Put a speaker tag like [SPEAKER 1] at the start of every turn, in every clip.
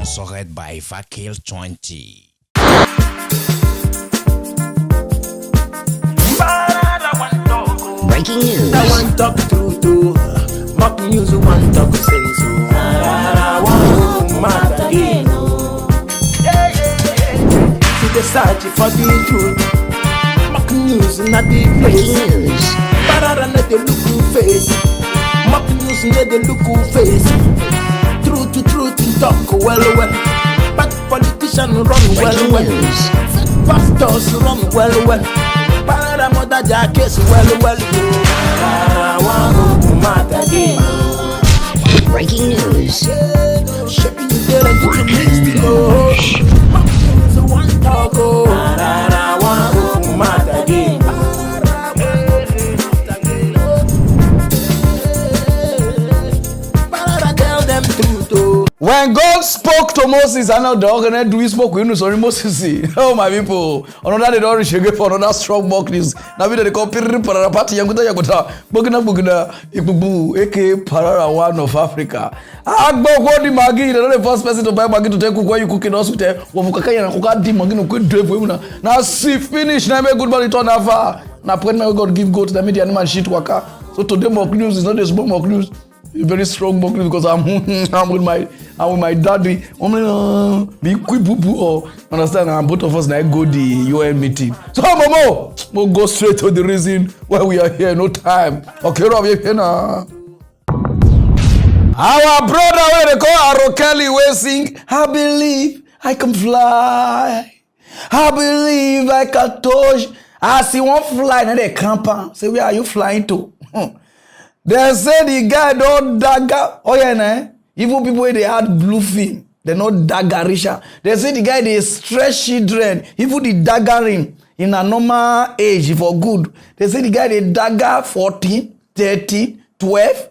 [SPEAKER 1] Sponsored by Fakil 20.
[SPEAKER 2] Breaking news.
[SPEAKER 3] I want talk true to mock news. Want talk say so. I want mad again. To the search for the truth. Mock news not the place.
[SPEAKER 2] Breaking news.
[SPEAKER 3] Pararan let the look face. Mock news let the look face. Truth talk well. But politicians run
[SPEAKER 2] Breaking
[SPEAKER 3] well.
[SPEAKER 2] news.
[SPEAKER 3] Pastors run well. Pararan mother jackets well. I want mad again.
[SPEAKER 2] Breaking news.
[SPEAKER 3] Shaping the television. So one talk. I want mad again. Tell them truth.
[SPEAKER 4] When God spoke to Moses, I know the organized do we spoke with you, sorry, Moses. Oh, my people. Another they don't reach again for another strong mock news. Now we call Pararan party, Yaguta, Buguna, Ibubu, aka Pararan one of Africa. Agbo Wadi Magi, the first person to buy Magi to take where you cooking hospital, Wamukaya and Kukadi Magino could drive women. Now see finish, now good money turn over. Now when God give go to the media and shit waka. So today mock news is not a small mock news. Very strong mock news because I'm with my daddy. Be quick boo understand? And both of us now go the UN meeting. So Momo, we'll go straight to the reason why we are here. No time. Okay, Rob, you here now. Our brother, where they call Arokeli, we sing. I believe I can fly. I believe I can touch. I see one fly and they camp. Say, where are you flying to? They say the guy don't dagger. Oh yeah, nah. Even people they had blue film, they not daggerisha. They say the guy they stretch children. Even the daggering in a normal age for good. They say the guy they dagger 14, 13, 12,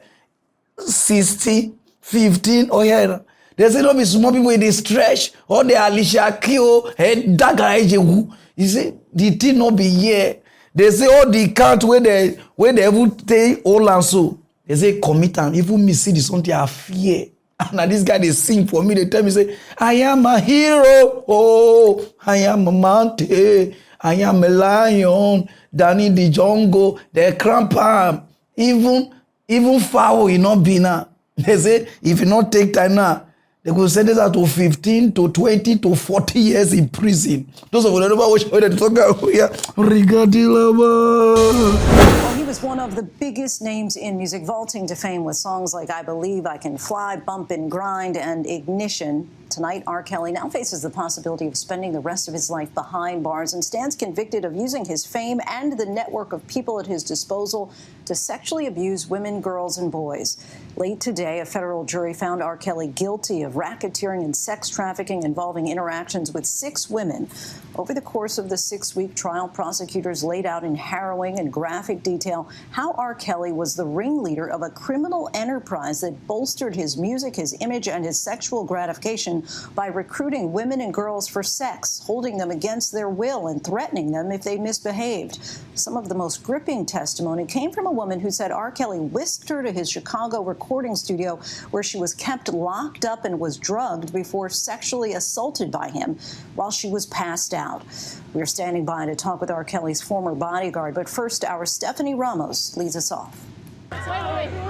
[SPEAKER 4] 16, 15. Oh yeah. They say don't be small people they stretch. Or they Alicia Kio head dagger age. You see the thing not be here. They say all the count where they even take all and so. They say commit and even me see this something I fear. And now this guy they sing for me. They tell me say I am a hero. Oh, I am a mountain. I am a lion. Danny the jungle. They cramp arm. Even foul will not be now. They say if you not take time now, they could send us out to 15 to 20 to 40 years in prison. Those of you never watch how they talk here.
[SPEAKER 5] Well, he was one of the biggest names in music, vaulting to fame with songs like I Believe I Can Fly, Bump and Grind, and Ignition. Tonight, R. Kelly now faces the possibility of spending the rest of his life behind bars and stands convicted of using his fame and the network of people at his disposal to sexually abuse women, girls, and boys. Late today, a federal jury found R. Kelly guilty of racketeering and sex trafficking involving interactions with 6 women. Over the course of the 6-week trial, prosecutors laid out in harrowing and graphic detail how R. Kelly was the ringleader of a criminal enterprise that bolstered his music, his image, and his sexual gratification by recruiting women and girls for sex, holding them against their will, and threatening them if they misbehaved. Some of the most gripping testimony came from a woman who said R. Kelly whisked her to his Chicago recording studio where she was kept locked up and was drugged before sexually assaulted by him while she was passed out. We're standing by to talk with R. Kelly's former bodyguard, but first our Stephanie Ramos leads us off.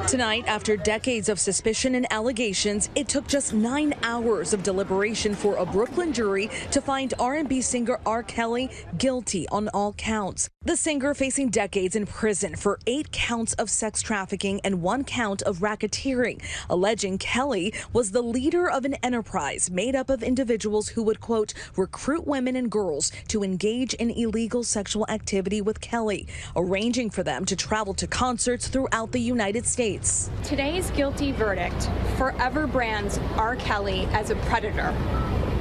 [SPEAKER 6] Tonight, after decades of suspicion and allegations, it took just 9 hours of deliberation for a Brooklyn jury to find R&B singer R. Kelly guilty on all counts. The singer facing decades in prison for 8 counts of sex trafficking and 1 count of racketeering, alleging Kelly was the leader of an enterprise made up of individuals who would, quote, recruit women and girls to engage in illegal sexual activity with Kelly, arranging for them to travel to concerts throughout the United States.
[SPEAKER 7] Today's guilty verdict forever brands R. Kelly as a predator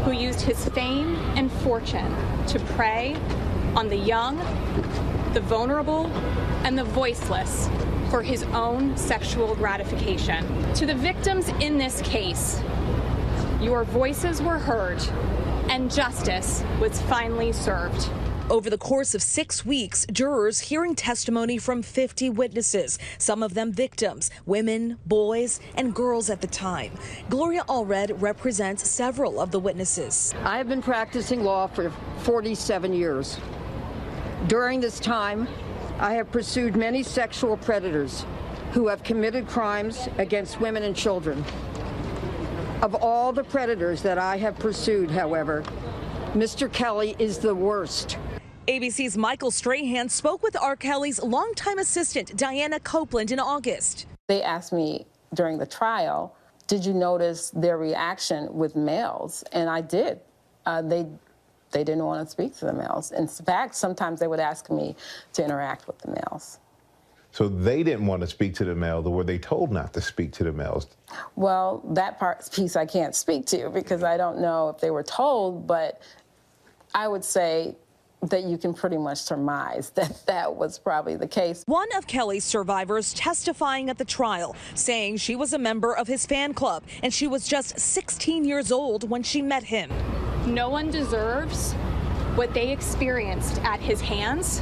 [SPEAKER 7] who used his fame and fortune to prey on the young, the vulnerable, and the voiceless for his own sexual gratification. To the victims in this case, your voices were heard and justice was finally served.
[SPEAKER 6] Over the course of 6 weeks, jurors hearing testimony from 50 witnesses, some of them victims, women, boys, and girls at the time. Gloria Allred represents several of the witnesses.
[SPEAKER 8] I have been practicing law for 47 years. During this time, I have pursued many sexual predators who have committed crimes against women and children. Of all the predators that I have pursued, however, Mr. Kelly is the worst.
[SPEAKER 6] ABC's Michael Strahan spoke with R. Kelly's longtime assistant, Diana Copeland, in August.
[SPEAKER 9] They asked me during the trial, did you notice their reaction with males? And I did. They didn't want to speak to the males. In fact, sometimes they would ask me to interact with the males.
[SPEAKER 10] So they didn't want to speak to the males, or were they told not to speak to the males?
[SPEAKER 9] Well, that piece I can't speak to because I don't know if they were told, but I would say that you can pretty much surmise that that was probably the case.
[SPEAKER 6] One of Kelly's survivors testifying at the trial, saying she was a member of his fan club and she was just 16 years old when she met him.
[SPEAKER 7] No one deserves what they experienced at his hands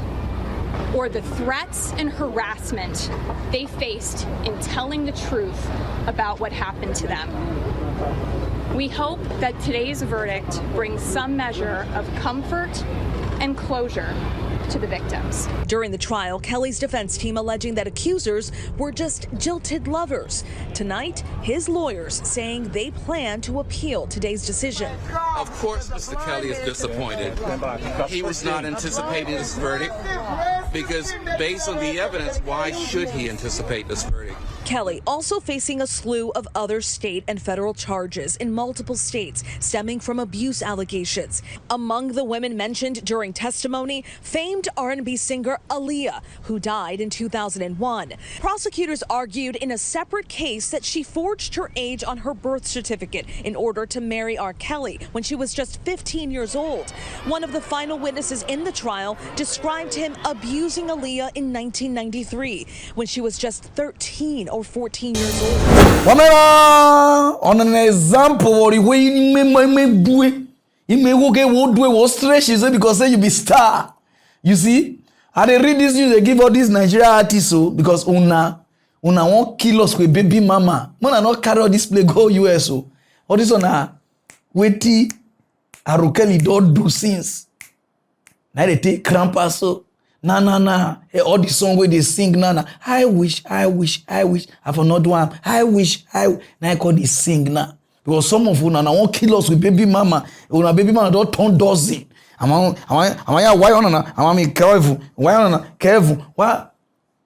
[SPEAKER 7] or the threats and harassment they faced in telling the truth about what happened to them. We hope that today's verdict brings some measure of comfort and closure to the victims.
[SPEAKER 6] During the trial, Kelly's defense team alleging that accusers were just jilted lovers. Tonight, his lawyers saying they plan to appeal today's decision.
[SPEAKER 11] Of course, Mr. Kelly is disappointed. He was not anticipating this verdict because based on the evidence, why should he anticipate this verdict?
[SPEAKER 6] Kelly also facing a slew of other state and federal charges in multiple states stemming from abuse allegations. Among the women mentioned during testimony, famed R&B singer Aaliyah, who died in 2001. Prosecutors argued in a separate case that she forged her age on her birth certificate in order to marry R. Kelly when she was just 15 years old. One of the final witnesses in the trial described him abusing Aaliyah in 1993 when she was just 13 or 14 years old.
[SPEAKER 4] On an example, because say you be star. You see, and they read this news, they give all these Nigeria artists so because una won't kill us with baby mama. Mona not carry all this play go US so. All this on waiting Arukeli don't do since. Now they take crampa so. Nah. Hey, all the song where they sing, nah. I wish. I for not one. I wish. Now I call this sing now. Because some of you now won't kill us with baby mama. Una baby mama don't turn dozen. Why careful. Why?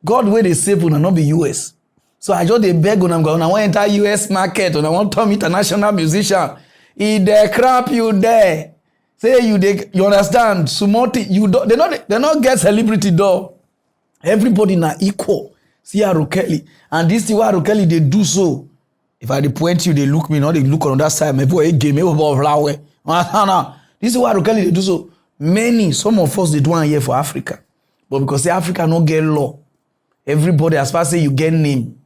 [SPEAKER 4] God where they save una not be US. So I just they beg on go. I want enter US market. And I want to international musician. If they crap you there. Say you understand? Sumoti, they not get celebrity though. Everybody na equal. See Arukeli. And this is what Arukeli they do so. If I point you, they look me, not they look on that side. Maybe game, maybe flower. This is what Arukeli they do so. Some of us they do one here for Africa. But because say Africa no get law. Everybody as far as say you get name.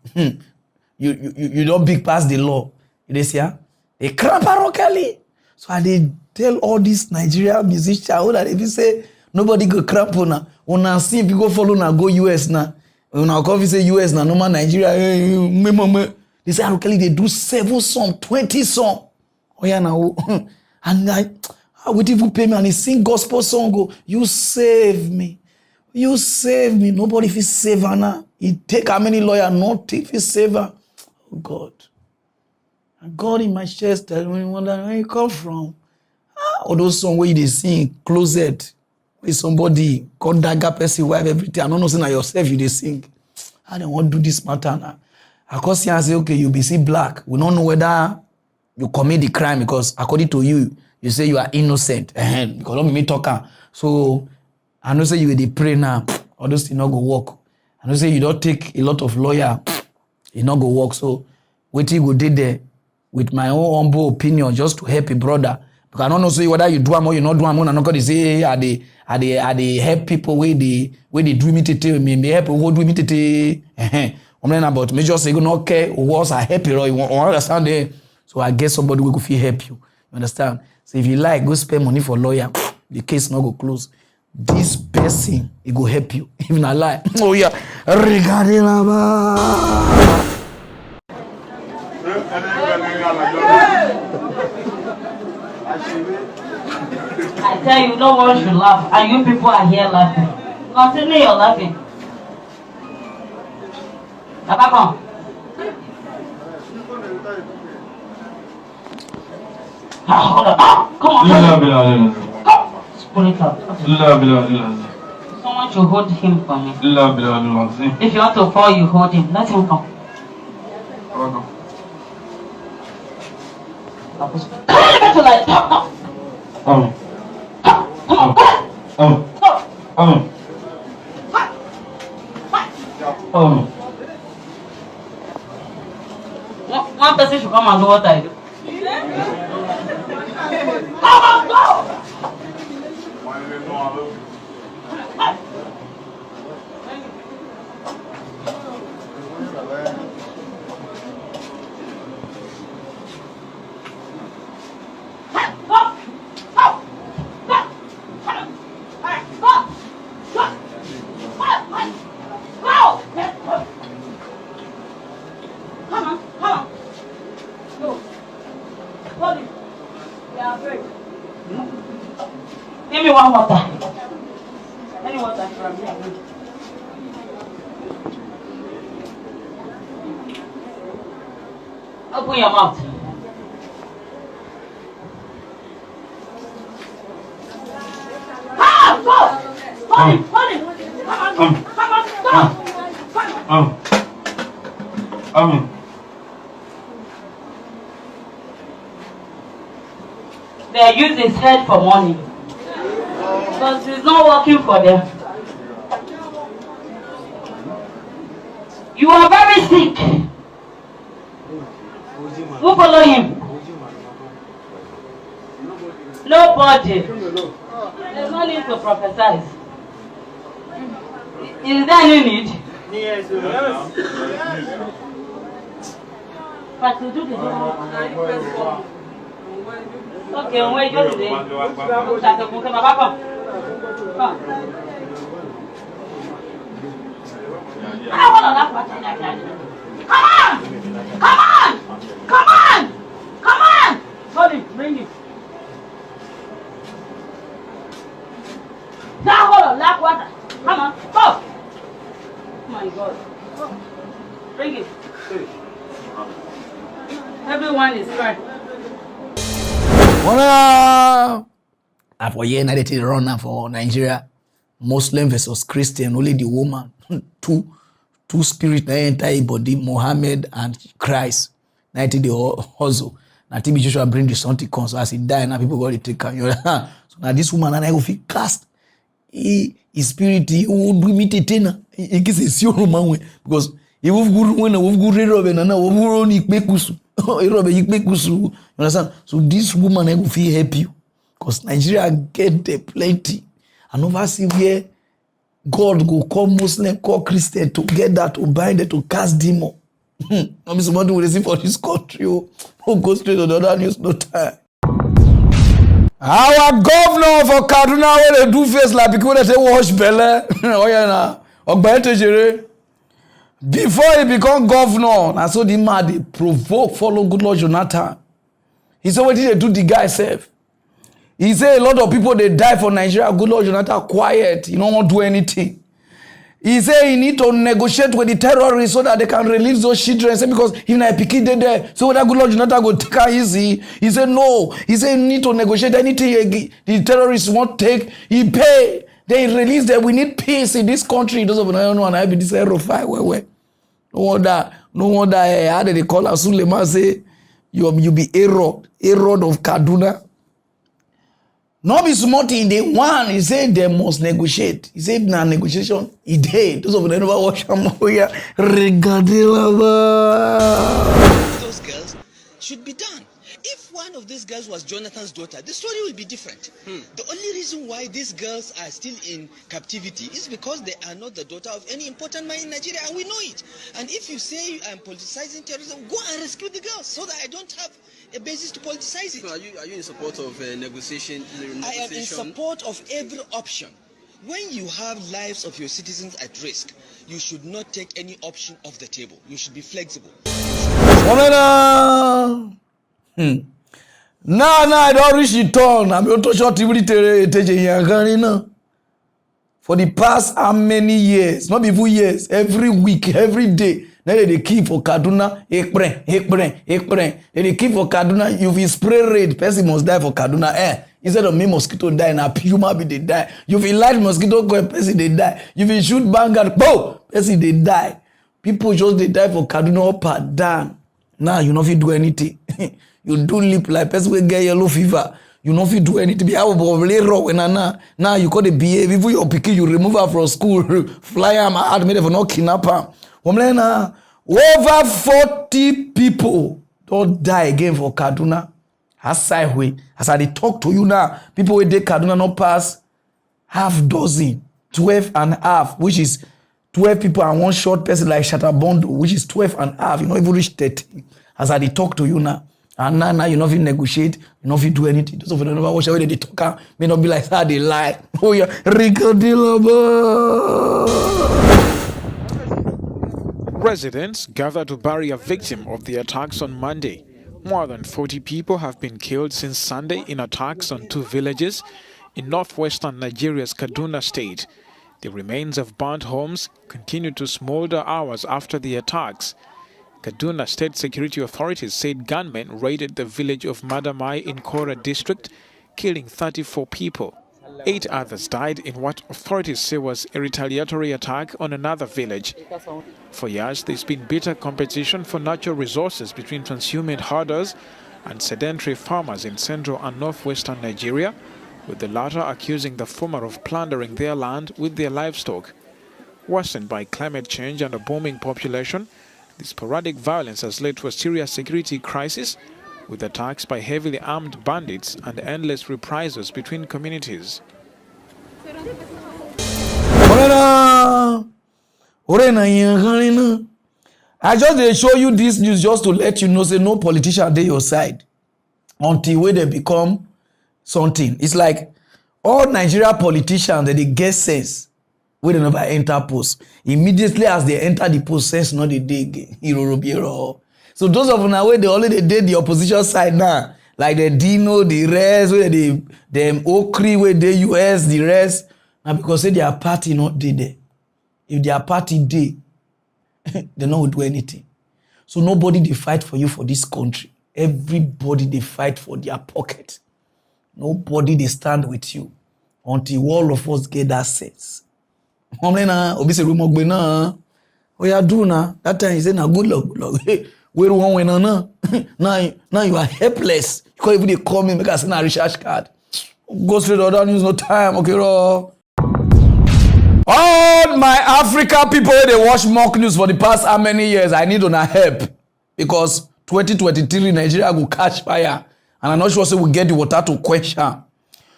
[SPEAKER 4] You don't big past the law. They say, they crap Arukeli. So they tell all these Nigeria musicians that if you say nobody go crap una see if you go follow na go US na. Una come say US na normal Nigeria. They say Arukeli they do 7 songs, 20 songs. Oh yeah now. And I would even pay me and he sing gospel song go, you save me. You save me. Nobody if he save her now. He take how many lawyers not if he save her. Oh God. And God in my chest tell me where you come from. All those songs where they sing, closet, where somebody called dagger person, wife, everything. I don't know saying that yourself you they sing. I don't want to do this matter now. I cause you and say, okay, you be see black. We don't know whether you commit the crime because according to you, you say you are innocent. Because don't me talking. So I know say you will dey pray now. All those things not go work. I know say you don't take a lot of lawyer. It not go work. So wait till you go did there with my own humble opinion just to help a brother. Because I don't know say whether you do am or you not do am. I'm not gonna say I they help people where they do me tete. Me help who do me tete. I'm not about me just say you not care who was I help you or you understand there. So I guess somebody will go feel help you. You understand? So if you like, go spend money for lawyer. The case not go close. this person, it go help you. Even a lie. Oh yeah. Regarding
[SPEAKER 12] I tell you, no one should laugh, and you people are here laughing. Continue your laughing. Papa, come. Hold on. Come on. Come. Pull it up. Someone should hold him for me. If you want to fall, you hold him. Let him come. One person should come and do what I do. Come on, go! Give me one water. Any water from here. Open your mouth. Go! Hold it! Come on. They use his head for money. Because it's not working for them. You are very sick. Who follow him? Nobody. There's no need to prophesy. Is there any need? Yes. But to do the job. Okay, wait, just today. Come on! Hold it, bring it. Now hold on, lap water. Come on, go! Oh my God. Bring it. Everyone is fine.
[SPEAKER 4] For year, they run now for Nigeria. Muslim versus Christian, only the woman. Two spirit na enter body, Muhammad and Christ. 90 the hustle. Now TB Joshua bring the son to come. So as he die, now people got to take care. So now this woman and I go feel cast. His spirit, he will do me tetena. He gets a sure man because he will go when a will go and now will only make kusu. You understand? So this woman I will feel help you. Because Nigeria get the plenty. And over see where God go call Muslim, call Christian together to bind it, to cast demon. Not be somebody will receive for this country. Oh, go straight to the other news, no time. Our governor for Kaduna where they do face like people that say wash belly. Oh yeah, na. Before he become governor, and so the man they provoke follow good Lord Jonathan. He said what did they do the guy self? He said a lot of people they die for Nigeria. Good Lord Jonathan quiet. He don't want to do anything. He said he need to negotiate with the terrorists so that they can release those children. He said because if I pick it there, so that good Lord Jonathan go take her easy. He said no. He said he need to negotiate anything the terrorists won't take. He pay. They release them. We need peace in this country. Those of you don't know and I be this aerofile. Where. No wonder. How did they call her? Suleiman say you be Herod of Kaduna. No be smart in the one. He said they must negotiate. He said na negotiation. He did. Those of them never watch him.
[SPEAKER 13] Those girls should be done. If one of these girls was Jonathan's daughter, the story will be different. The only reason why these girls are still in captivity is because they are not the daughter of any important man in Nigeria, and we know it. And if you say I'm politicizing terrorism, go and rescue the girls so that I don't have a basis to politicize it.
[SPEAKER 14] So are you in support of negotiation?
[SPEAKER 13] I am in support of every option when you have lives of your citizens at risk, you should not take any option off the table. You should be flexible.
[SPEAKER 4] I don't reach the turn. I'm going to short for the past how many years? Not even years. Every week, every day. Now they keep for Kaduna. They keep for Kaduna. You will spray raid. Person must die for Kaduna. Instead of me mosquito die, now human be they die. You will light mosquito go, person they die. You will shoot banger, boom, person they die. People just they die for Kaduna up and down. Now you know if you do anything. You do lip like person will get yellow fever. You know if you do anything. Be out of raw now you got the behave. If you pick you remove her from school, fly her out made for no kidnapper. Over 40 people don't die again for Kaduna. As I talk to you now, people with the Kaduna not pass half dozen, 12 and a half, which is 12 people and one short person like Shatabondo, which is 12 and a half. You know, even reach 30. As I talk to you now, and now you know if you negotiate, you know if you do anything. Those of you never watch away they talk, may not be like how they lie. Oh yeah,
[SPEAKER 14] Residents gathered to bury a victim of the attacks on Monday. More than 40 people have been killed since Sunday in attacks on 2 villages in northwestern Nigeria's Kaduna state. The remains of burnt homes continued to smolder hours after the attacks. Kaduna State Security Authorities said gunmen raided the village of Madamai in Kora district, killing 34 people. 8 others died in what authorities say was a retaliatory attack on another village. For years, there's been bitter competition for natural resources between transhumant herders and sedentary farmers in central and northwestern Nigeria, with the latter accusing the former of plundering their land with their livestock. Worsened by climate change and a booming population, the sporadic violence has led to a serious security crisis, with attacks by heavily armed bandits and endless reprisals between communities.
[SPEAKER 4] I just show you this news just to let you know, say no politician dey your side until when they become something. It's like all Nigeria politicians that they get sense when they never enter post. Immediately as they enter the post, sense not the day again. So those of now where they already did the opposition side now, like the Dino, the rest, where the Okri, where the US, the rest, and because say their party not did there. If their party did, they not do anything. So nobody they fight for you for this country. Everybody they fight for their pocket. Nobody they stand with you until all of us get that sense. Oh yeah, do na. That time he said, "Na good luck. Hey, where one win na? Now you are helpless. You can't even they call me make I send a recharge card. Go straight to other news, no time. Okay, bro." All my Africa people, they watch mock news for the past how many years? I need una help because 2023 Nigeria will catch fire, and I'm not sure say we get the water to quench her.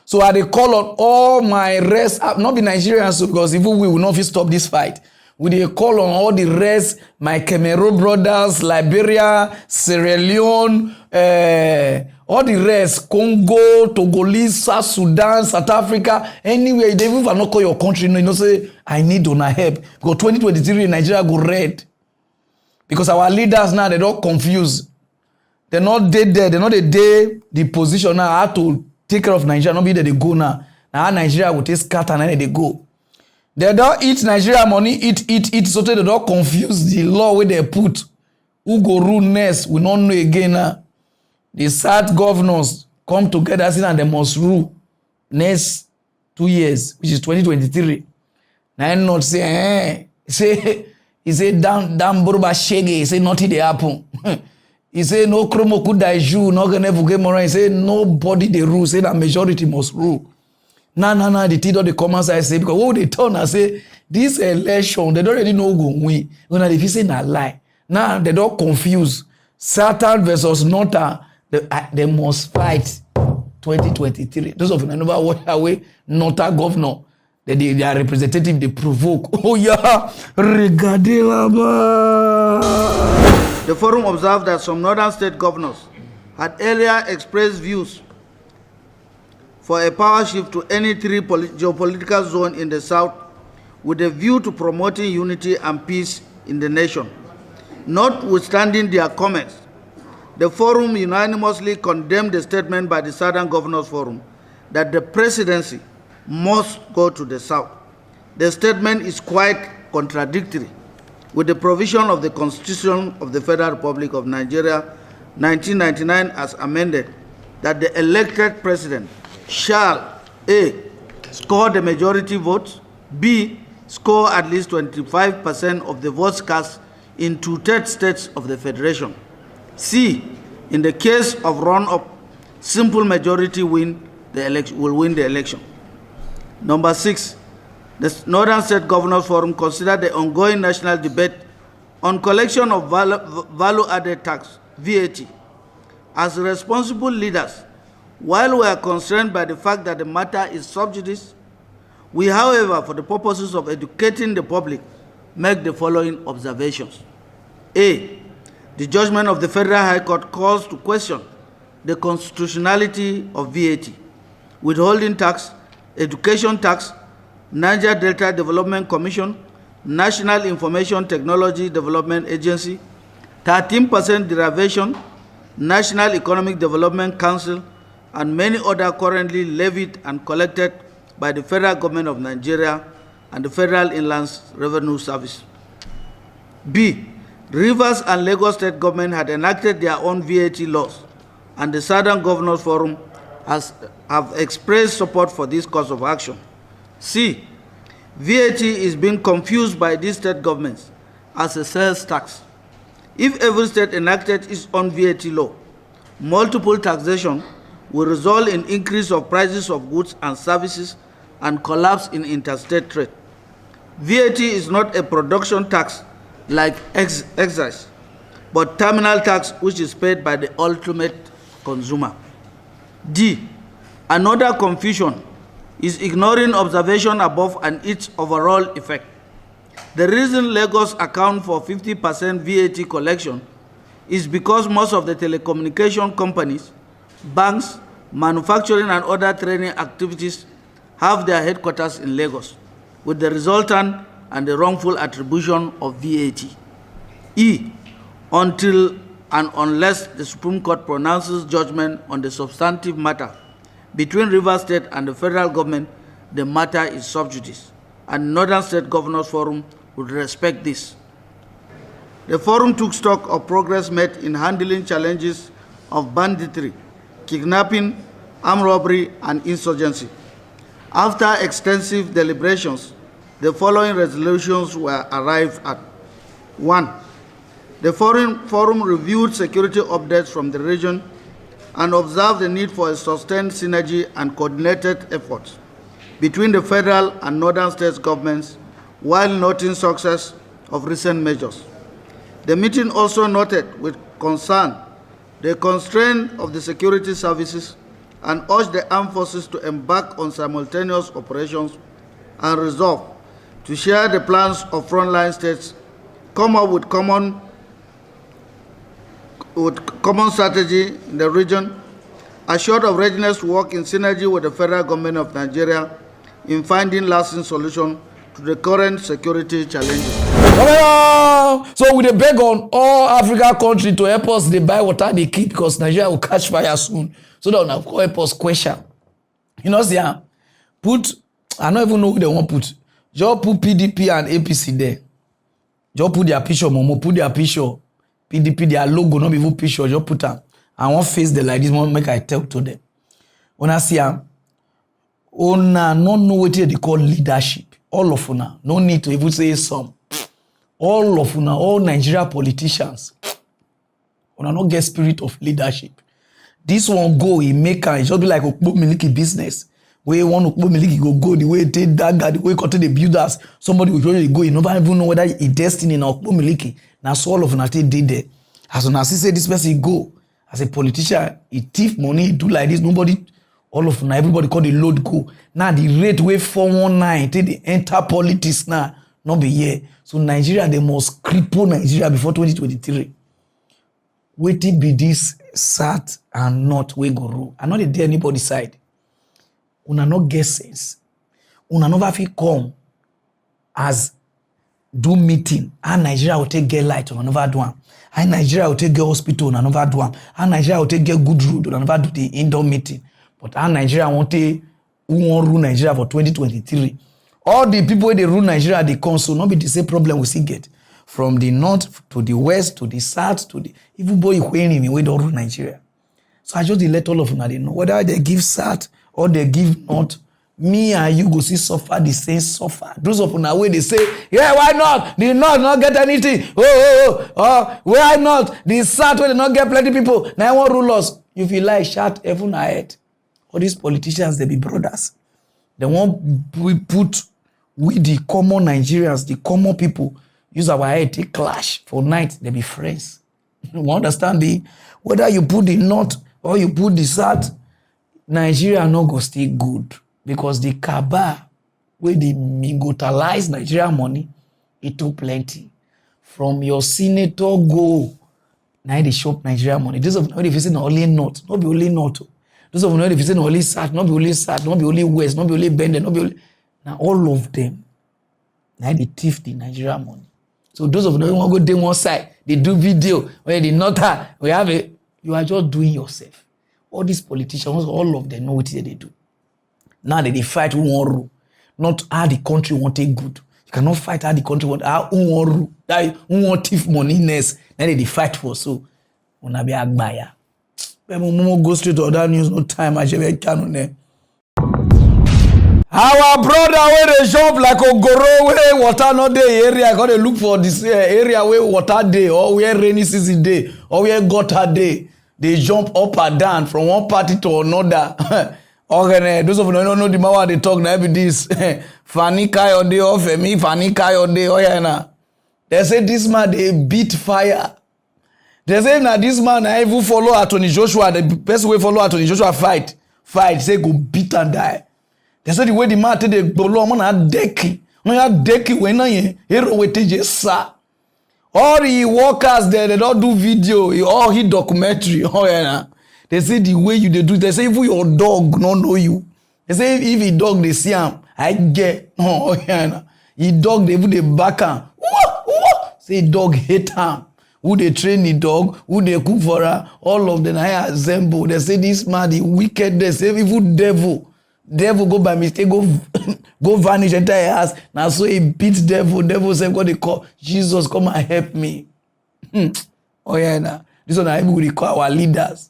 [SPEAKER 4] So I dey call on all my rest, not be Nigerians, because even we will not stop this fight. We dey call on all the rest, my Cameroon brothers, Liberia, Sierra Leone, all the rest, Congo, Togolese, South Sudan, South Africa, anywhere. They even not call your country, you know, say, I need una help. Because 2023 Nigeria go red. Because our leaders now, they don't confuse. They're not dead there. They're not the position now. How to take care of Nigeria, not be there they go now. Now Nigeria will take scatter and then they go. They don't eat Nigeria money, eat, so they don't confuse the law where they put. Who go rule next, we don't know again now. The SAT governors come together and they must rule next 2 years, which is 2023. Now not say, he say down Buruba Shege, he say nothing they happen. He say no chromo could die Jew, no gonna forget more. He say nobody they rule, say that majority must rule. Nah, the tea the comments I say, because what they turn and say, this election, they don't really know who will win. When they say na lie. Now they don't confuse. Satan versus Nota, they must fight 2023. Those of you never watch away, Nota governor. Their representative, they provoke. Oh yeah, regardez là-bas.
[SPEAKER 15] The forum observed that some northern state governors had earlier expressed views for a power shift to any three geopolitical zone in the South with a view to promoting unity and peace in the nation. Notwithstanding their comments, the forum unanimously condemned the statement by the Southern Governors Forum that the presidency must go to the South. The statement is quite contradictory with the provision of the Constitution of the Federal Republic of Nigeria, 1999, as amended, that the elected president shall A. score the majority votes, B. score at least 25% of the votes cast in 2/3 states of the Federation, C. in the case of run-up, simple majority will win the election. Number 6, the Northern State Governors Forum considered the ongoing national debate on collection of value-added tax, VAT. As responsible leaders, while we are concerned by the fact that the matter is sub judice, we, however, for the purposes of educating the public, make the following observations. A. The judgment of the Federal High Court calls to question the constitutionality of VAT, withholding tax, education tax, Niger Delta Development Commission, National Information Technology Development Agency, 13% derivation, National Economic Development Council, and many other currently levied and collected by the Federal Government of Nigeria and the Federal Inland Revenue Service. B. Rivers and Lagos State Government had enacted their own VAT laws, and the Southern Governors Forum have expressed support for this course of action. C. VAT is being confused by these state governments as a sales tax. If every state enacted its own VAT law, multiple taxation will result in increase of prices of goods and services and collapse in interstate trade. VAT is not a production tax like excise, but terminal tax which is paid by the ultimate consumer. D. Another confusion is ignoring observation above and its overall effect. The reason Lagos account for 50% VAT collection is because most of the telecommunication companies, banks, manufacturing and other trading activities have their headquarters in Lagos, with the resultant and the wrongful attribution of VAT. E. Until and unless the Supreme Court pronounces judgment on the substantive matter between Rivers State and the federal government, the matter is sub judice, and Northern State Governors Forum would respect this. The forum took stock of progress made in handling challenges of banditry, kidnapping, armed robbery, and insurgency. After extensive deliberations, the following resolutions were arrived at. 1. The forum reviewed security updates from the region and observed the need for a sustained synergy and coordinated efforts between the federal and northern states governments while noting success of recent measures. The meeting also noted with concern the constraint of the security services and urged the armed forces to embark on simultaneous operations and resolve to share the plans of frontline states, come up with common strategy in the region, assured of readiness to work in synergy with the federal government of Nigeria in finding lasting solutions to the current security challenges.
[SPEAKER 4] So we dey beg on all African countries to help us, they buy water they keep, because Nigeria will catch fire soon. So that will help us question. You know, see, put, I don't even know who they want to put. Just put PDP and APC there. Just put their picture, Momo, put their picture. PDP, their logo, not even picture, just put them. I want face the like this, one make I tell to them. When I see them, una no know what they call leadership. All of una, no need to even say some. All of una, all Nigeria politicians, una no get spirit of leadership. This one go, he make it just be like a miliki business. Where one miliki go the way it take that guy, the way it the builders, somebody will really go. You never even know whether it's destiny or miliki. Now so all of una did there. As una see say this person go as a politician, he thief money, he do like this. Nobody, all of una, everybody call the load go. Now the rate way 419 take the enter politics now, not be here. So Nigeria, they must cripple Nigeria before 2023. Waiting be this sad and not we go rule. I'm not there anybody side. una no get sense. Una never fit come as do meeting. And Nigeria will take get light, una never do am. And Nigeria will take get hospital, una never do am. And Nigeria will take get good road, una never do the indoor meeting. But and Nigeria want to who want rule Nigeria for 2023. All the people wey dey rule Nigeria dey come, so not be the same problem we still get. From the north to the west to the south to the everybody wey don rule Nigeria. So I just dey let all of una dey know whether they give south or they give north. Me and you go see suffer the same suffer. Those of una wey dey say, yeah, why not? The north not get anything. Why not? The south wey dey not get plenty people. Now I want rule us. If you like, shout heaven ahead. All these politicians, they be brothers. They want put we the common Nigerians, the common people, use our head to clash for night. They be friends. You understand me? Whether you put the north or you put the south, Nigeria no go stay good. Because the cabal, where they mingotalize Nigeria money, it too plenty. From your senator go, now they shop Nigeria money. Those of them, if you only north, not be only north. Those of them, if you only south, not be only south, not be only west, not be only bend, not be only. Now all of them, now they thief the Nigeria money. So those of them who want to go down one side, they do video, where they not we have it. You are just doing yourself. All these politicians, all of them know what they do. Now they fight who want rule, not how the country want take good. You cannot fight how the country want how who want rule, that who want thief money next. Now they fight for so. Una be agbaya. But go straight to other news. No time. I just can't there. Our brother where they jump like Ogoro where water not dey area. Got to look for this area where water day or where rainy season day or where gutter day. They jump up and down from one party to another. Okay, those of you don't know the man they talk now be this. Fanny Kayode or Femi, Fanny Kayode, oh yeah na. They say this man they beat fire. They say na this man I even follow Anthony Joshua. The person way follow Anthony Joshua fight. Say go beat and die. They say the way the man take the bolo man a deki. Man a deki when na yen hero we take sa. All the workers there they don't do video. All he documentary. Oh yeah na. They say the way you they do, they say even your dog don't know you. They say if a dog they see him, I get oh yeah. He dog they put the back him. Say dog hate him. Who they train the dog, who they cook for her, all of them I assemble. They say this man the wicked, they say even devil go by mistake, go vanish entire house. Now so he beat devil say God they call Jesus come and help me. Oh yeah nah. This one I will call our leaders.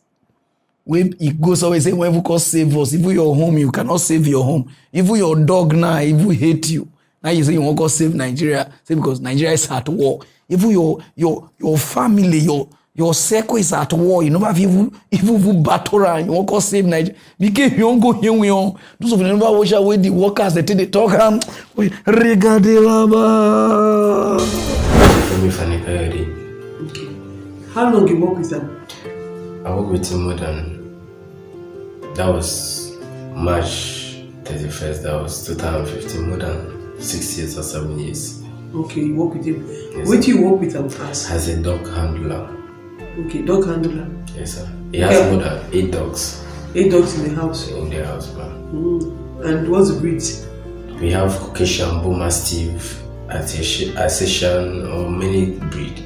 [SPEAKER 4] When it goes always say when you call save us, if your home, you cannot save your home. If your dog now, if you hate you, now you say you want to save Nigeria, say because Nigeria is at war. If your family, your circle is at war, you never have even battle around, you want to save Nigeria. Because you don't go here we on. Those of them never watch away the workers that they talk regardez là-bas.
[SPEAKER 16] How long you work with them?
[SPEAKER 17] I worked with him more than, that was March 31st, that was 2015, more than 6 years or 7 years.
[SPEAKER 16] Okay, you work with him.
[SPEAKER 17] Yes,
[SPEAKER 16] Where do you work with him first?
[SPEAKER 17] As a dog handler.
[SPEAKER 16] Okay, dog handler.
[SPEAKER 17] Yes, sir. He has more than 8 dogs.
[SPEAKER 16] 8 dogs in the house?
[SPEAKER 17] In the house, man.
[SPEAKER 16] And what's the breed?
[SPEAKER 17] We have Caucasian, Bull Mastiff, Alsatian, or many breed.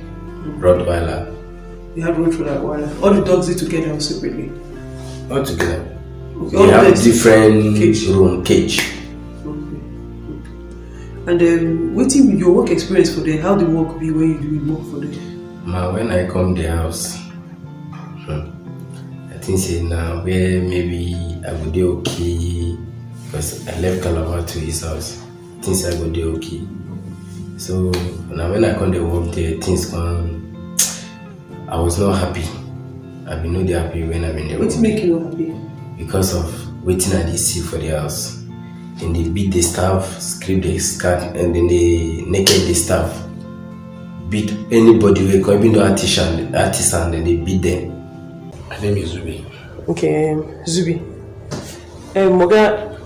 [SPEAKER 17] Rottweiler.
[SPEAKER 16] You have Rottweiler. All the dogs are together or separately?
[SPEAKER 17] All together.
[SPEAKER 16] Okay.
[SPEAKER 17] They have different cage.
[SPEAKER 16] Okay. And what's your work experience for them? How the work be when you do work for them?
[SPEAKER 17] Ma, when I come to the house, I think say now where maybe I would do okay because I left Calabar to his house. Things I would do okay. So now when I come to work there, things come. I was not happy. I've been not happy when I'm in the
[SPEAKER 16] work. What make you not happy?
[SPEAKER 17] Because of waiting at the sea for the house. Then they beat the staff, scrape the skirt, and then they naked the staff. Beat anybody who come, even the artisan, then they beat them. My name is Zubi.
[SPEAKER 16] Okay, Zubi. Moga,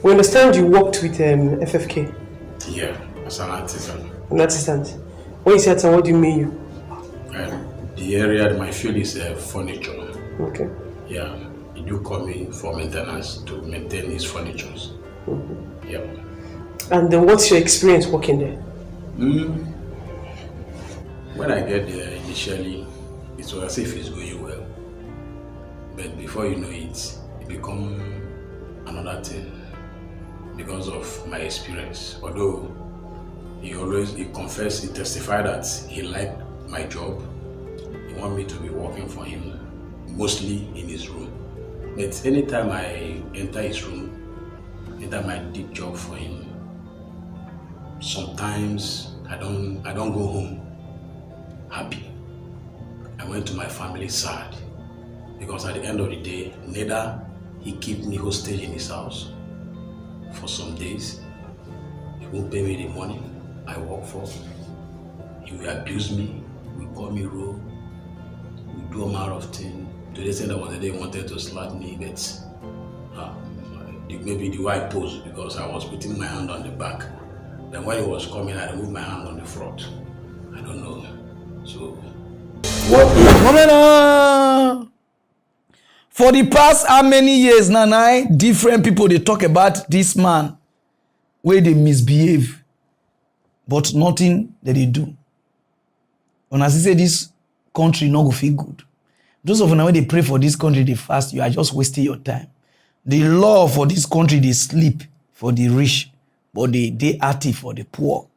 [SPEAKER 16] we understand you worked with FFK.
[SPEAKER 18] Yeah, as an artisan.
[SPEAKER 16] An artisan. When you say artisan, what do you mean?
[SPEAKER 18] The area, my field is furniture.
[SPEAKER 16] Okay.
[SPEAKER 18] Yeah. he do call me for maintenance to maintain his furniture. Yeah.
[SPEAKER 16] And then what's your experience working there?
[SPEAKER 18] When I get there initially, it was as if it's going well. But before you know it, it becomes another thing because of my experience. Although he confessed, he testified that he liked my job. He wanted me to be working for him, mostly in his room. But anytime I enter his room, enter my deep job for him, sometimes I don't go home happy. I went to my family sad because at the end of the day, neither he keep me hostage in his house for some days. He won't pay me the money I work for. He will abuse me. He will call me rude. He will do a lot of things. To the extent that one day he wanted to slap me, but maybe the way I posed because I was putting my hand on the back. Then when he was coming, I removed my hand on the front. I don't know. So
[SPEAKER 4] for the past how many years now, different people they talk about this man where they misbehave, but nothing that they do. When I say this country not go feel good, those of you when they pray for this country, they fast, you are just wasting your time. The law for this country, they sleep for the rich, but they active for the poor.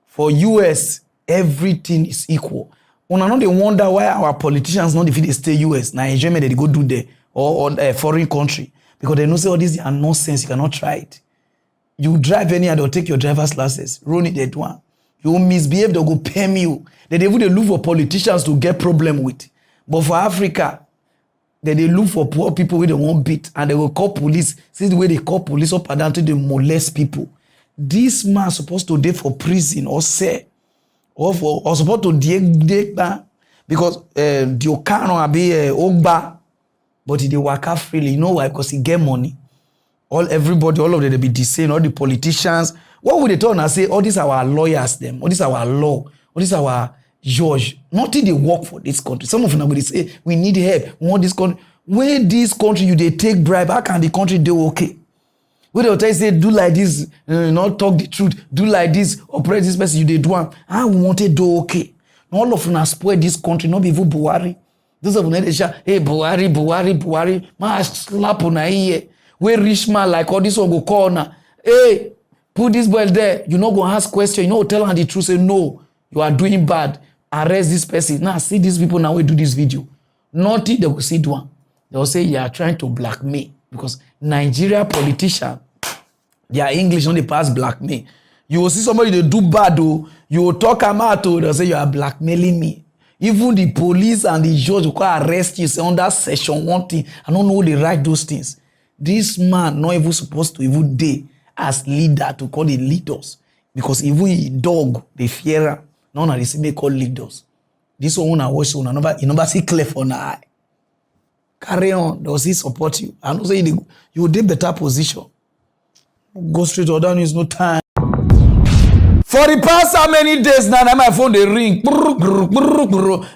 [SPEAKER 4] For US, everything is equal. When I know they wonder why our politicians not if they stay US, now enjoyment they go do there or a foreign country. Because they know say all this are nonsense, you cannot try it. You drive anywhere, they'll take your driver's license, run it that one. You misbehave, they'll go pay you. They look for politicians to get problem with. But for Africa, they look for poor people where they won't beat and they will call police. See the way they call police up and down to they molest people. This man supposed to die for prison or say or supposed to dig because the can be ogba, but he work out freely. You know why? Because he get money. Everybody, all of them, they be the same. All the politicians. What would they turn and say? All these are our lawyers, them. All these are our law. All these are our judge. Nothing they work for this country. Some of them will say, we need help. We want this country. Where this country you they take bribe, how can the country do okay? Where they'll tell you, say, do like this, not talk the truth, do like this, operate this person, you they do one. I want to do okay. All of them spoil this country, not be even Buhari. Those of them they shout, hey, Buhari, man, slap on a ear. Where rich man like all this one go corner. Hey, put this boy there. You not go ask question. You know, tell her the truth. Say no, you are doing bad. Arrest this person. Now see these people now we do this video. Nothing they will see do one. They will say you are trying to blackmail because Nigeria politician, their English only pass blackmail. You will see somebody they do bad though. You will talk about to they'll say you are blackmailing me. Even the police and the judge will arrest you. Say on that section one thing. I don't know who they write those things. This man not even supposed to even day as leader to call the leaders because even a dog they fear him. None of this they call leaders. This one I watch one never see clear for an eye. Carry on. Does he support you? I know say you will take better position. Go straight or down. Is no time. For the past how many days now, my phone they ring.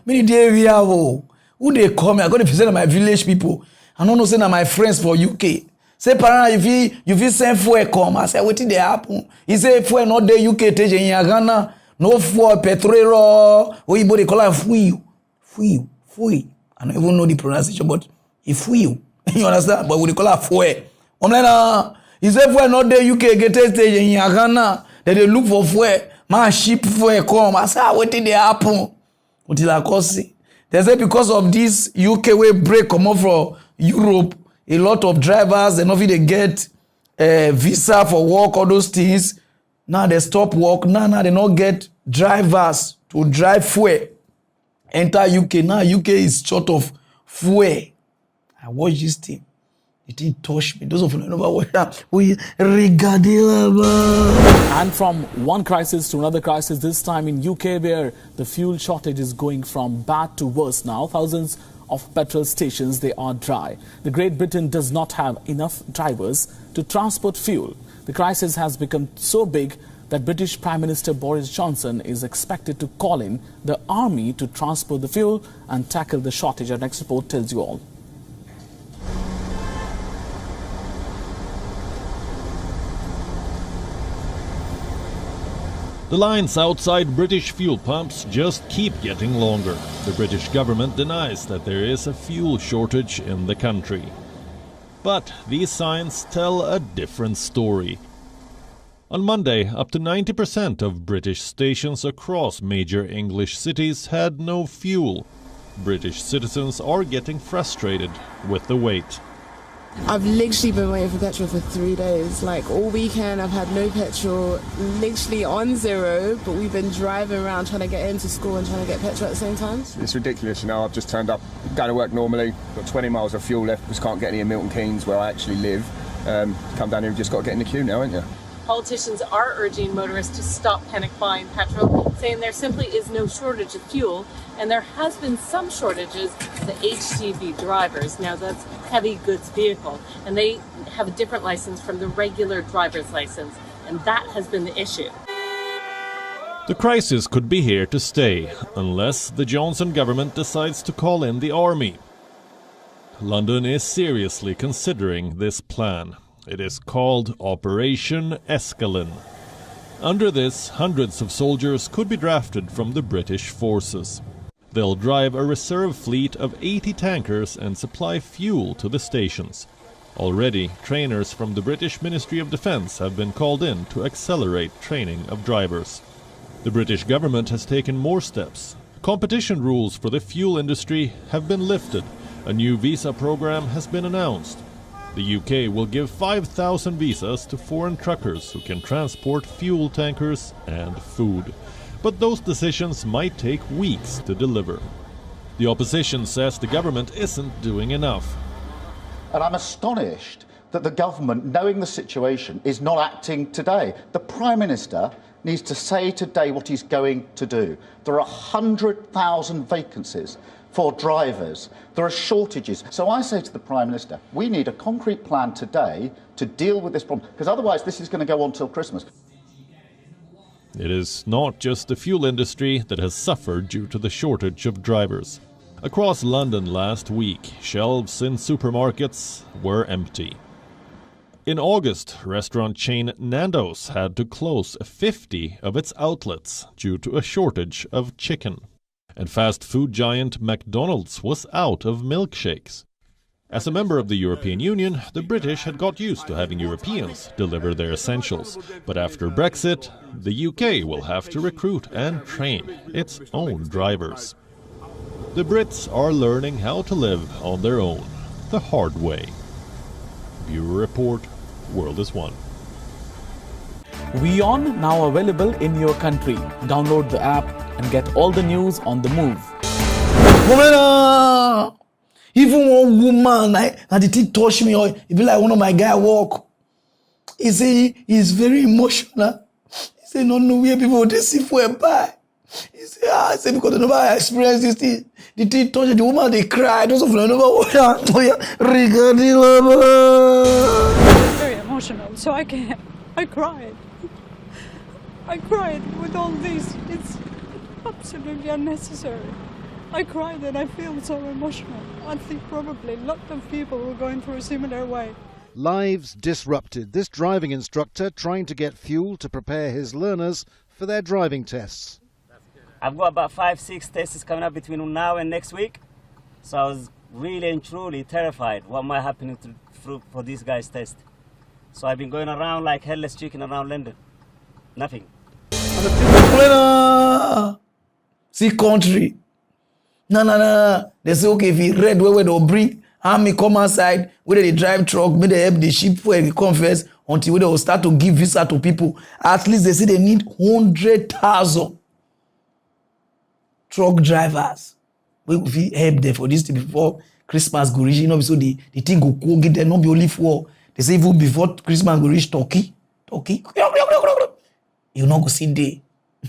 [SPEAKER 4] Many days we have who they call me. I got to present my village people. I don't know say na my friends for UK. Say Pararan if you send fuel come. I say wetin dey happen? He say fuel not dey UK take in Ghana. No fuel petrol. Oyibo they call am fuel. I don't even know the pronunciation, but it's fuel. You understand? But we call it fuel. I'm like, he say fuel not dey UK get take in Ghana. They look for fuel. Man ship fuel come. I say wetin dey happen? Until I call see. They say because of this UK way break come off from Europe, a lot of drivers, they not they get visa for work, all those things. Now they stop work. Now they not get drivers to drive fuel. Enter UK. Now UK is short of fuel. I watch this thing. It didn't touch me. Those of you who know what we regard.
[SPEAKER 19] And from one crisis to another crisis, this time in UK where the fuel shortage is going from bad to worse now. Thousands of petrol stations, they are dry. The Great Britain does not have enough drivers to transport fuel. The crisis has become so big that British Prime Minister Boris Johnson is expected to call in the army to transport the fuel and tackle the shortage. Our next report tells you all.
[SPEAKER 20] The lines outside British fuel pumps just keep getting longer. The British government denies that there is a fuel shortage in the country. But these signs tell a different story. On Monday, up to 90% of British stations across major English cities had no fuel. British citizens are getting frustrated with the wait.
[SPEAKER 21] I've literally been waiting for petrol for 3 days. Like all weekend I've had no petrol, literally on zero, but we've been driving around trying to get into school and trying to get petrol at the same time.
[SPEAKER 22] It's ridiculous, you know. I've just turned up, going to work normally, got 20 miles of fuel left, just can't get any in Milton Keynes where I actually live. Come down here and just got to get in the queue now, ain't you?
[SPEAKER 23] Politicians are urging motorists to stop panic buying petrol, saying there simply is no shortage of fuel, and there has been some shortages of the HGV drivers. Now that's heavy goods vehicle, and they have a different license from the regular driver's license, and that has been the issue.
[SPEAKER 20] The crisis could be here to stay, unless the Johnson government decides to call in the army. London is seriously considering this plan. It is called Operation Escalon. Under this, hundreds of soldiers could be drafted from the British forces. They'll drive a reserve fleet of 80 tankers and supply fuel to the stations. Already, trainers from the British Ministry of Defence have been called in to accelerate training of drivers. The British government has taken more steps. Competition rules for the fuel industry have been lifted. A new visa program has been announced. The UK will give 5,000 visas to foreign truckers who can transport fuel tankers and food. But those decisions might take weeks to deliver. The opposition says the government isn't doing enough.
[SPEAKER 24] And I'm astonished that the government, knowing the situation, is not acting today. The Prime Minister needs to say today what he's going to do. There are 100,000 vacancies for drivers. There are shortages. So I say to the Prime Minister, we need a concrete plan today to deal with this problem, because otherwise this is going to go on till Christmas.
[SPEAKER 20] It is not just the fuel industry that has suffered due to the shortage of drivers. Across London last week, shelves in supermarkets were empty. In August, restaurant chain Nando's had to close 50 of its outlets due to a shortage of chicken. And fast food giant McDonald's was out of milkshakes. As a member of the European Union, the British had got used to having Europeans deliver their essentials. But after Brexit, the UK will have to recruit and train its own drivers. The Brits are learning how to live on their own, the hard way. Bureau Report, World is One.
[SPEAKER 19] WION now available in your country. Download the app and get all the news on the move.
[SPEAKER 4] Woman, even one woman, and the thing touch me, or it be like one of my guy walk. He say he's very emotional. He say no where people they see for a buy. He say because they never experience this thing. The thing touch the woman, they cry. Those of them never regarding
[SPEAKER 25] very emotional, so I cried. I cried with all this. It's absolutely unnecessary. I cried and I feel so emotional. I think probably a lot of people were going through a similar way.
[SPEAKER 26] Lives disrupted. This driving instructor trying to get fuel to prepare his learners for their driving tests.
[SPEAKER 27] I've got about 5-6 tests coming up between now and next week. So I was really and truly terrified what might happen for these guys' test. So I've been going around like headless chicken around London. Nothing.
[SPEAKER 4] See country. No. They say, okay, if he read where they'll bring army come outside, where they drive truck, where they help the ship where they come first, until they will start to give visa to people. At least they say they need 100,000 truck drivers. We will help them for this thing before Christmas go reach. You know, so the thing go cool, get there, not be only for. They say even before Christmas go reach Turkey. You not go see day.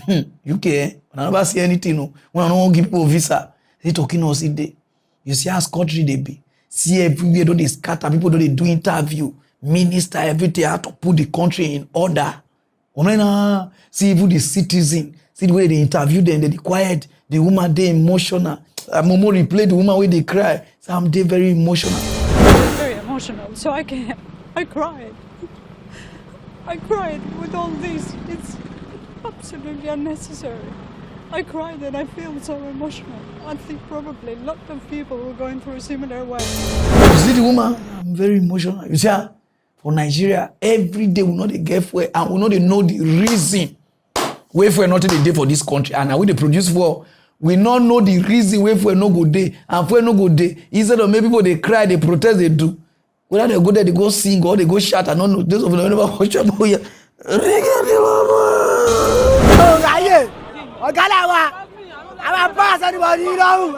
[SPEAKER 4] UK, when I never see anything, no. When I don't give people visa, they talking no see day. You see how country they be. See everywhere, don't they scatter, people don't they do interview. Minister, everything, how to put the country in order. See even the citizen, see the way they interview them, they quiet, the woman they emotional. Momo replay the woman where they cry. So I'm they very emotional.
[SPEAKER 25] Very emotional, so I cried. I cried with all this. It's absolutely unnecessary. I cried and I feel so emotional. I think probably a lot of people were going through a similar way.
[SPEAKER 4] You see the woman, I'm very emotional. You see, for Nigeria, every day we know they get fuel and we know they know the reason where fuel not the day for this country. And now we they produce fuel, we not know the reason where fuel no go day and fuel no go day. Instead of maybe people they cry, they protest, they do. Whether they go there, they go sing or they go shout. I don't know. Those of them never watch out here.
[SPEAKER 1] Our boss, anybody, you know,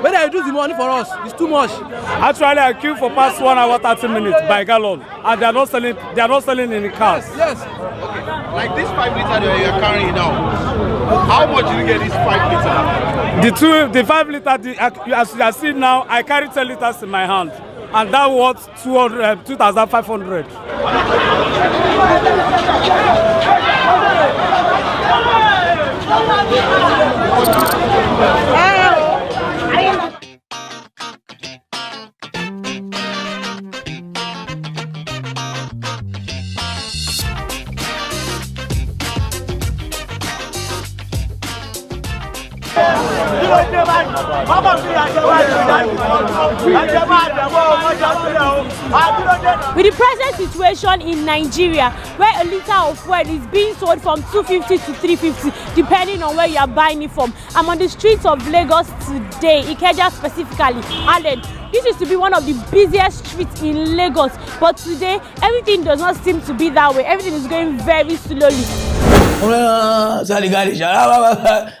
[SPEAKER 1] when they reduce the money for us, it's too much.
[SPEAKER 2] Actually, I queued for past 1 hour 30 minutes by gallon, and they are not selling in the cars.
[SPEAKER 1] Yes.
[SPEAKER 3] Okay. Like this 5 liter that you are carrying now, how much did you get this 5 liter?
[SPEAKER 2] The 5 liter, as you are seeing now, I carry 10 liters in my hand, and that was 2,500.
[SPEAKER 5] With the present situation in Nigeria, where a liter of fuel is being sold from 250 to 350, depending on where you are buying it from. I'm on the streets of Lagos today, Ikeja specifically, Allen. This used to be one of the busiest streets in Lagos, but today everything does not seem to be that way. Everything is going very slowly.
[SPEAKER 4] I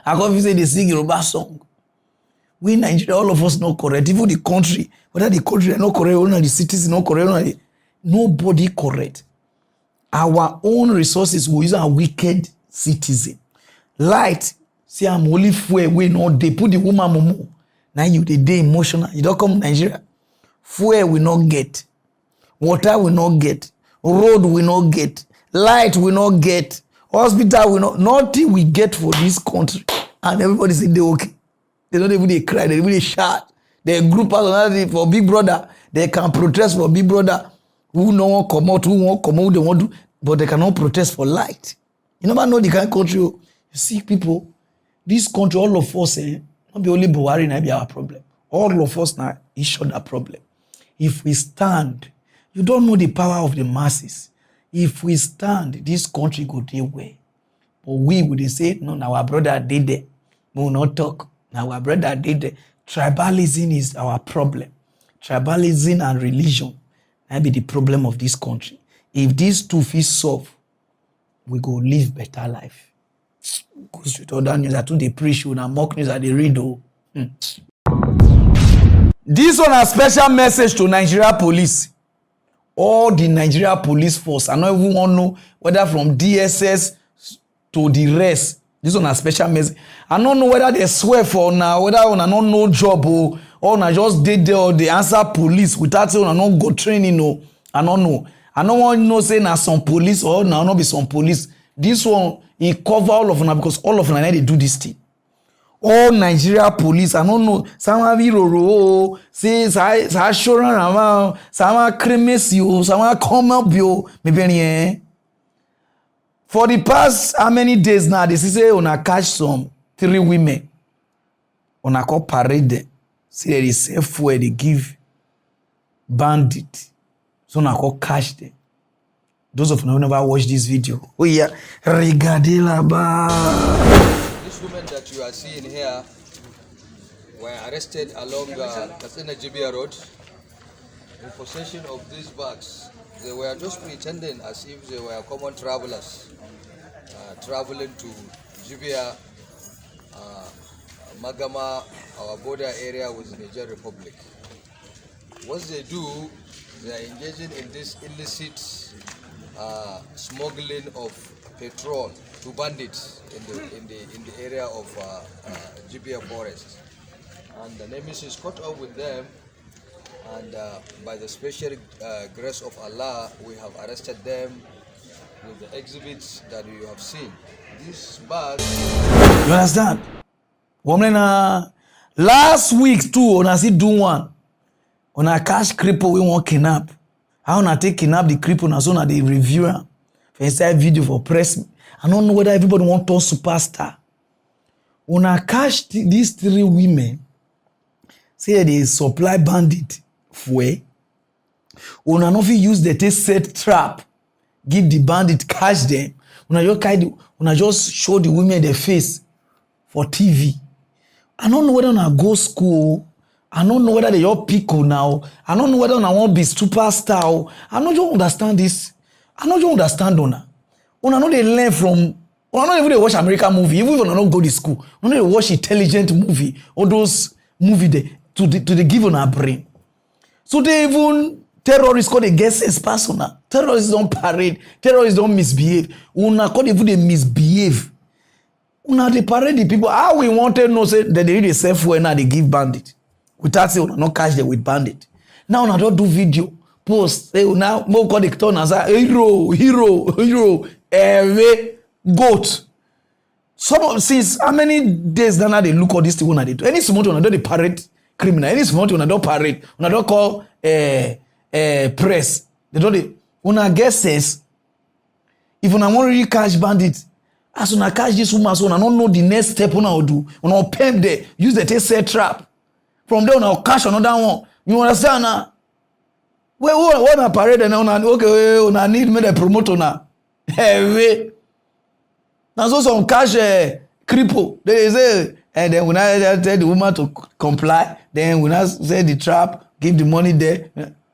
[SPEAKER 4] can't say they sing Yoruba song. We in Nigeria, all of us not correct. Even the country, whether the country is not correct, or the cities is not correct, nobody correct. Our own resources, we use our wicked citizen. Light, see I'm only fuel, we not they put the woman momo. Now you the day emotional. You don't come to Nigeria. Fuel we not get. Water we not get. Road we not get. Light we not get. Hospital we not. Nothing we get for this country. And everybody say they okay. They don't even they cry. They really shout. They group us for Big Brother. They can protest for Big Brother. Who no one come out, who won't come out, they want to, but they cannot protest for light. You never know the kind of country. You see people, this country, all of us, not be only Buhari now be our problem. All of us now each other problem. If we stand, you don't know the power of the masses. If we stand, this country go their way. But we would say, no, now our brother did there. We will not talk. Now our brother did there. Tribalism is our problem. Tribalism and religion that be the problem of this country. If these two feel solve, we go live better life. Because with other news, I think they preach you, now mock news that they read. This one a special message to Nigeria police. All the Nigeria police force. I don't even want to know whether from DSS to the rest. This one a special message. I don't know whether they swear for now, whether on a no job or na just did there or they answer police without saying I not go training. No, I don't know. I don't want to know say na some police or na not be some police. This one he cover all of them because all of them they do this thing. All Nigeria police, I don't know. Some viroro, say assurance around, some cremation, some come up yo, maybe. For the past how many days now, they say on a catch some 3 women on a call parade. See they say fuel they give bandit. So on a call catch them. Those of you who never watched this video, oh yeah, regardez là-bas.
[SPEAKER 8] These women that you are seeing here were arrested along Katsina Jibia Road in possession of these bags. They were just pretending as if they were common travelers traveling to Jibia, Magama, our border area with the Niger Republic. What they do, they are engaging in this illicit smuggling of petrol to bandits in the area of Jibia Forest, and the nemesis is caught up with them, and by the special grace of Allah, we have arrested them with the exhibits that you have seen. This bag.
[SPEAKER 4] You understand? Woman, last week too, on I see do one. On a cash cripple we want kidnap. How na take kidnap the cripple na so na the reviewer. for inside video for press. I don't know whether everybody want to superstar. When I catch these 3 women, say they supply bandit fuel. When I not use the test set trap, give the bandit, catch them. When I just show the women their face for TV. I don't know whether I go school. I don't know whether they all pickle now. I don't know whether I want to be superstar. I don't understand this. I don't understand Donna. When I know they learn from, when I know even they watch American movie, even when I don't go to school, when they watch intelligent movie, all those movie they to the give on our brain. So they even terrorists call the guest as personal. Terrorists don't parade. Terrorists don't misbehave. Una call even they misbehave. Una they parade the people. How we want to know say that they really safe when now they give bandit. Without say una not catch them with bandit. Now una don't do video. Post. Say now more call the turn as a hero. Every goat. Since how many days now they look at this thing when they do? Any small one, they parade criminal. Any small one, don't parade. When I don't call press. They don't. When I guess says, if una want really catch bandits, as una catch this woman, so una don't know the next step una will do. Una pimp there, use the set trap. From there, una catch another one. You understand now? Well, when I parade and una okay, una need me the promoter now. Hey, now so some cash cripple. They say, and then when I tell the woman to comply, then when I say the trap, give the money there.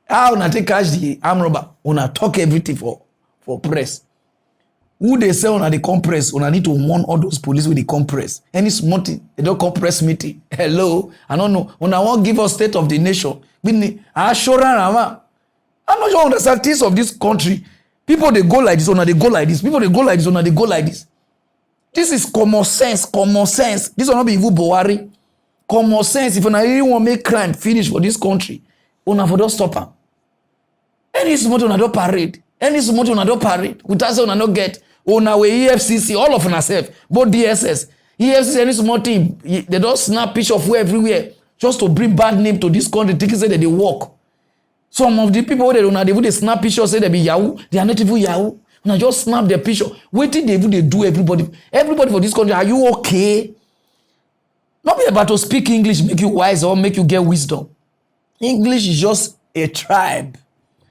[SPEAKER 4] How when I take cash the arm robber, when I talk everything for press. Who they say when they compress, when I need to warn all those police with the compress. Any small thing, they don't compress meeting. Hello, I don't know. When I want to give us state of the nation, I sure I'm not sure the statistics of this country. People they go like this, or they go like this. People they go like this, or they go like this. This is common sense. Common sense. This will not be even Buhari. Common sense. If you really want to make crime finish for this country, una for don't stop am. Any smart una don't parade. Any smart una don't parade. Without say una no get. Una we EFCC, all of una self, both DSS, EFCC, any small team, they don't snap picture of where everywhere just to bring bad name to this country. Thinking say that they work. Some of the people they snap pictures say they be Yahoo. They are not even Yahoo. When I just snap their picture, waiting they do everybody. Everybody for this country, are you okay? Not be about to speak English, make you wise or make you get wisdom. English is just a tribe.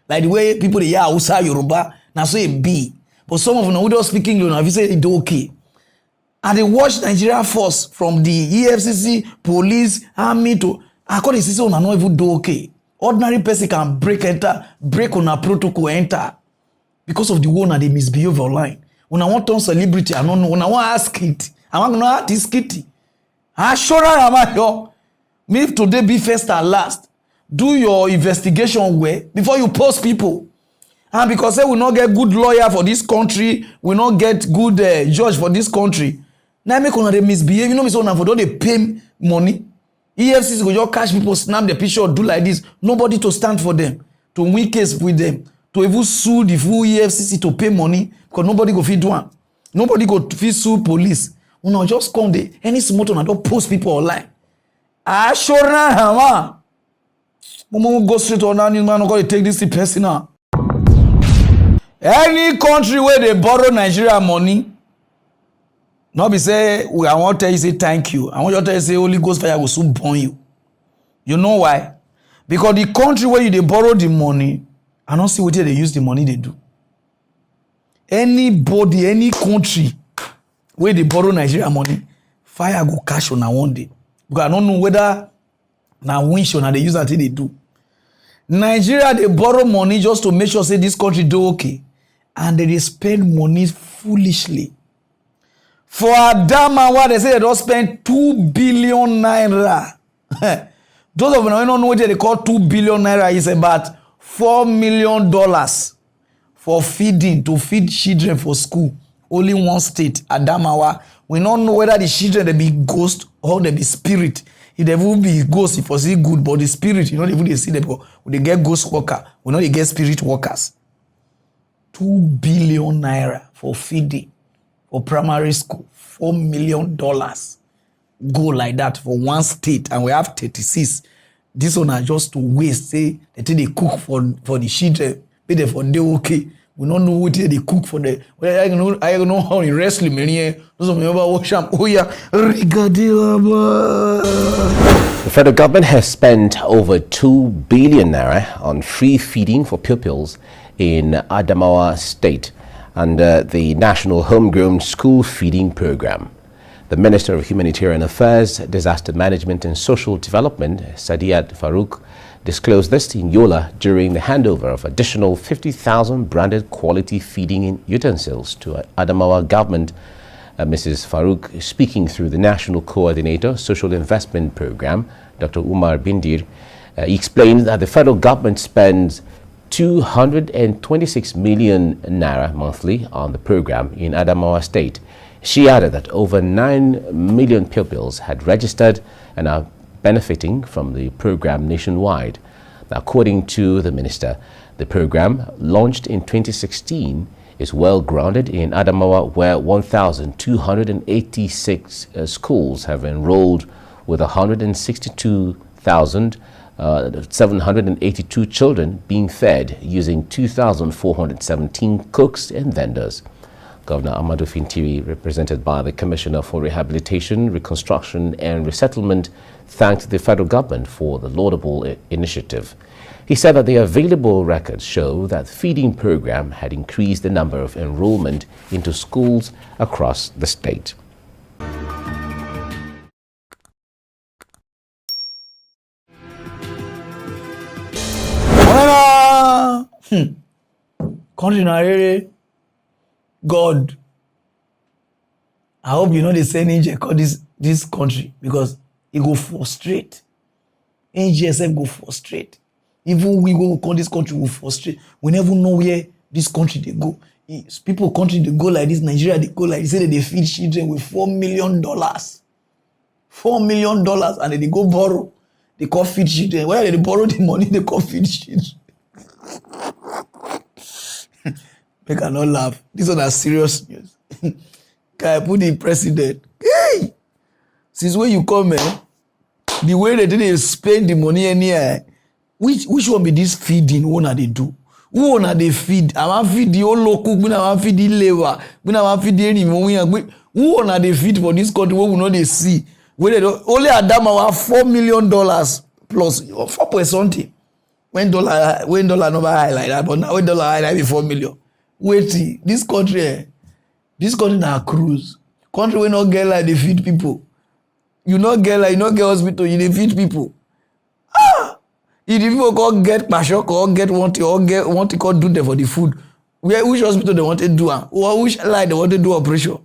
[SPEAKER 4] Like the way people they hear Hausa, Yoruba, now say a B. But some of them who don't speak English, if you say it's okay. And they watch Nigeria force from the EFCC, police, army to according to say not even do okay. Ordinary person can break on a protocol, enter. Because of the one that they misbehave online. When I want to celebrity, I don't know. When I want to ask it, I want to know this kitty. I sure am yo. Maybe today be first and last. Do your investigation well before you post people. And because they will not get good lawyer for this country, will not get good judge for this country. Now make on they misbehave. You know me so now for don't they pay money. EFCC go just catch people, snap the picture, do like this. Nobody to stand for them, to win case with them, to even sue the full EFCC to pay money because nobody go fit do one. Nobody go fit sue police. You know, just come there. Any small one don't post people online. I sure na Momo go straight on now. Man, go take this personal. Any country where they borrow Nigeria money. Not be say, I want to tell you say thank you. I want you to tell you say Holy Ghost fire will soon burn you. You know why? Because the country where you they borrow the money, I don't see what they use the money they do. Anybody, any country where they borrow Nigeria money, fire go cash on one day. Because I don't know whether now winch or they use that they do. Nigeria they borrow money just to make sure say this country do okay, and they spend money foolishly. For Adama, what they say they don't spend 2 billion naira. Those of you who don't know what they call 2 billion naira is about $4 million for feeding, to feed children for school. Only one state, Adamawa. We don't know whether the children they be ghost or they be spirit. If they will be ghost, if see good, but the spirit, you know, even they see them because they get ghost worker, we know they get spirit workers. 2 billion naira for feeding. For primary school, $4 million go like that for one state, and we have 36. This one are just to waste. Say they cook for the children, pay them for day okay. We don't know what they cook for the. I don't know how in wrestling many. Those of me over watch them. Oh yeah,
[SPEAKER 6] the federal government has spent over 2 billion naira on free feeding for pupils in Adamawa State under the National Homegrown School Feeding Program. The Minister of Humanitarian Affairs, Disaster Management and Social Development, Sadiat Farouk, disclosed this in Yola during the handover of additional 50,000 branded quality feeding utensils to Adamawa government. Mrs. Farouk, speaking through the National Coordinator Social Investment Program, Dr. Umar Bindir, explained that the federal government spends 226 million naira monthly on the program in Adamawa State. She added that over 9 million pupils had registered and are benefiting from the program nationwide. According to the minister, the program, launched in 2016, is well grounded in Adamawa, where 1,286 schools have enrolled with 162,782 children being fed using 2,417 cooks and vendors. Governor Amadou Fintiri, represented by the Commissioner for Rehabilitation, Reconstruction and Resettlement, thanked the federal government for the laudable initiative. He said that the available records show that the feeding program had increased the number of enrollment into schools across the state.
[SPEAKER 4] Country God, I hope you know the same angel call this country because it go frustrate. NGSF go frustrate. Even we go call this country will frustrate. We never know where this country they go. People country they go like this, Nigeria they go like this, say that they feed children with $4 million. $4 million, and then they go borrow. They call feed children. Where they borrow the money, they call feed children. They cannot laugh. This one is serious news. Can I put the president? Hey! Since when you come, the way they didn't spend the money anywhere, which one be this feeding? Who na they do? Who na they feed? I want feed the old local. I want feed the labor. I want feed the enemy. Who na they feed for this country? What we know they see? Where they don't, only Adama $4 million plus 4 something. When dollar never high like that, but now when dollar high like 4 million. Wait, this country na a cruise. Country will not get like they feed people. You not get hospital, you they feed people. If the people can't get pashok or get want to do them for the food, which hospital they want to do or which line they want to do operation?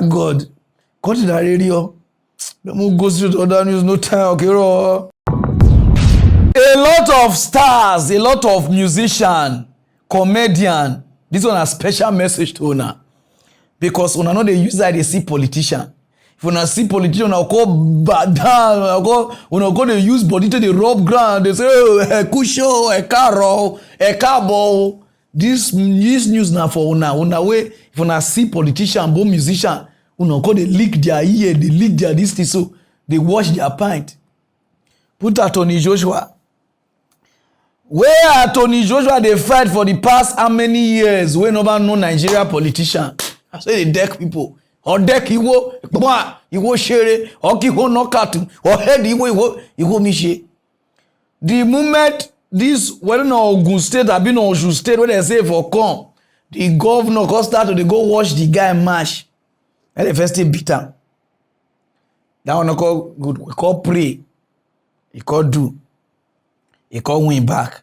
[SPEAKER 4] God, country na radio. Don't go through the other news, no time, okay, A lot of stars, a lot of musicians, comedian. This one a special message to una because una know they use that they see politician. If una see politician, una go bad down, una go they use body to the rub ground. They say, "Oh, kusho, caro, cabo." This news now for una way. If una see politician, bo musician, una go they lick their ear, they lick their this thing, so they wash their pint. Put Tony Joshua. Where Tony Joshua they fight for the past how many years? We never know Nigeria politician. I say they deck people. Or deck Iwo shere, or Iwo knockout, or head Iwo mishe. The moment this whether no Ogun State have been on Osun State where they say for come, the governor go start to go watch the guy mash. And the first thing beat him. That one call good. We call pray. He call do. He call win back.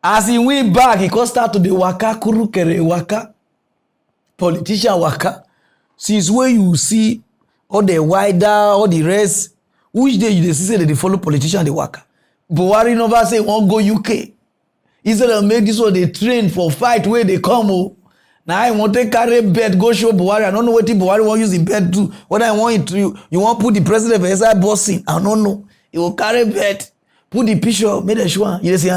[SPEAKER 4] As he win back, he call start to the waka kurukere waka. Politician waka. Since where you see all the wider, all the rest, which day you see that they follow politician they waka. Buhari never say won't go UK. Instead of make this one they train for fight where they come. Now I want to carry bed, go show Buhari. I don't know what Buhari want use the bed to. What I want to you want put the president for inside bossing. I don't know. He will carry bed, put the picture, make the sure. You see,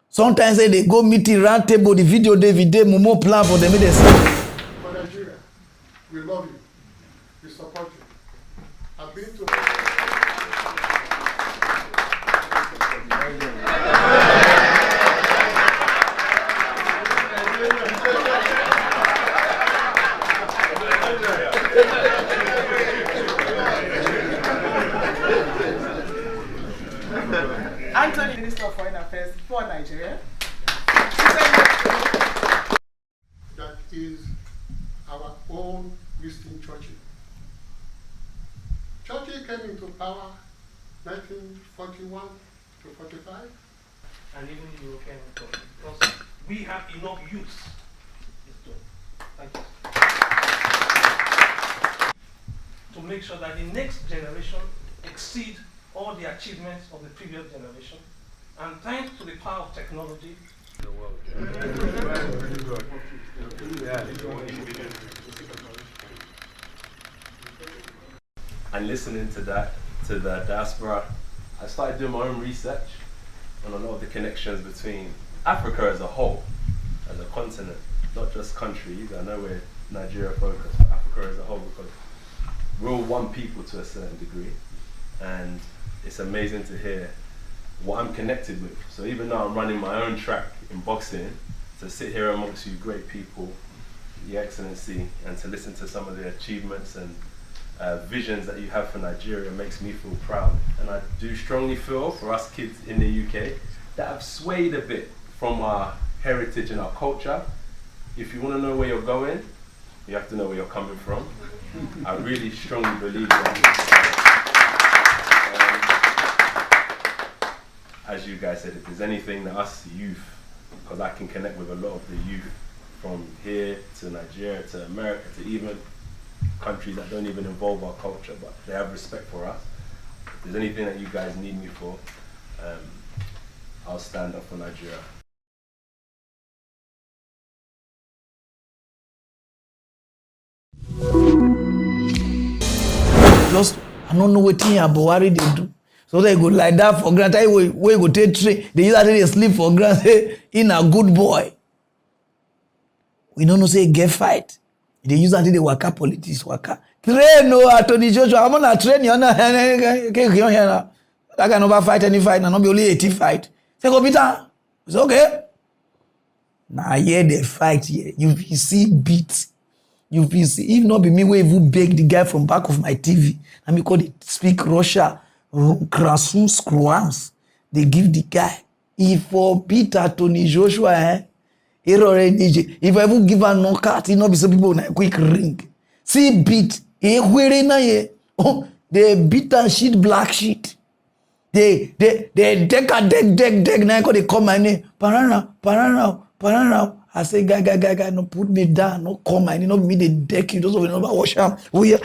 [SPEAKER 4] sometimes they go meeting round table, the video, Momo plan for them. For
[SPEAKER 7] Nigeria, we love you. We support you. I've been to
[SPEAKER 9] Anthony, Minister of Foreign Affairs for Nigeria.
[SPEAKER 7] That is our own Christian Churchill. Churchill came into power 1941 to 45.
[SPEAKER 10] And even the European countries, because we have enough youth. Thank you. To make sure that the next generation exceed all the achievements of the previous generation, and thanks to the power of technology, the world.
[SPEAKER 11] And listening to that, to the diaspora, I started doing my own research on a lot of the connections between Africa as a whole, as a continent, not just countries. I know we're Nigeria focused, but Africa as a whole, because we're all one people to a certain degree, and it's amazing to hear what I'm connected with. So even though I'm running my own track in boxing, to sit here amongst you great people, Your Excellency, and to listen to some of the achievements and visions that you have for Nigeria makes me feel proud. And I do strongly feel for us kids in the UK that have swayed a bit from our heritage and our culture. If you want to know where you're going, you have to know where you're coming from. I really strongly believe that. As you guys said, if there's anything that us youth, because I can connect with a lot of the youth from here to Nigeria to America to even countries that don't even involve our culture, but they have respect for us. If there's anything that you guys need me for, I'll stand up for Nigeria.
[SPEAKER 4] Just, I don't know what Buhari they do. So they go like that for granted. We go take train. They usually sleep for granted. In a good boy. We don't know say get fight. They usually they waka politics waka. Train no Anthony Joshua. I'm gonna train you. That can never fight any fight. And not be only 80 fight. Say go Peter. It's okay. Now here they fight here. You see beat. You see. If not be me, we even beg the guy from back of my TV. And me call it speak Russia. Krasun screws. They give the guy. If for Peter Tony Joshua, if I even give a knockout, it not be some people na quick ring. See beat. They beat and shit black shit. They deck na they call my name. Parana. I say, guy, no put me down, no call my name, no me the deck you, those of you know wash up. We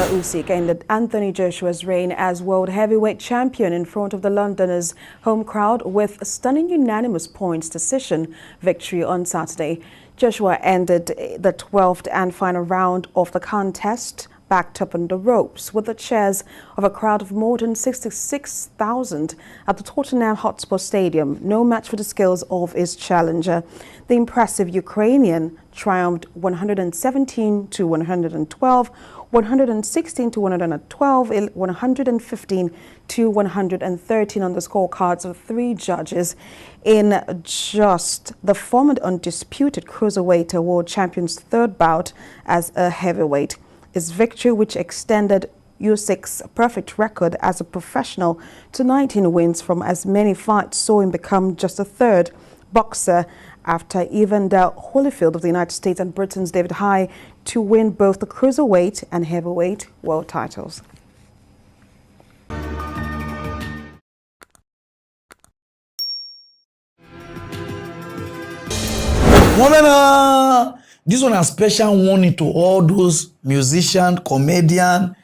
[SPEAKER 12] Usyk ended Anthony Joshua's reign as world heavyweight champion in front of the Londoners' home crowd with a stunning unanimous points decision victory on Saturday. Joshua ended the 12th and final round of the contest backed up on the ropes with the cheers of a crowd of more than 66,000 at the Tottenham Hotspur Stadium. No match for the skills of his challenger. The impressive Ukrainian triumphed 117-112, 116-112, 115-113 on the scorecards of 3 judges in just the former undisputed cruiserweight world champion's third bout as a heavyweight. His victory, which extended Usyk's perfect record as a professional to 19 wins from as many fights, saw him become just the third boxer after Evander Holyfield of the United States and Britain's David Haye to win both the cruiserweight and heavyweight world titles.
[SPEAKER 4] This one a special warning to all those musicians, comedians,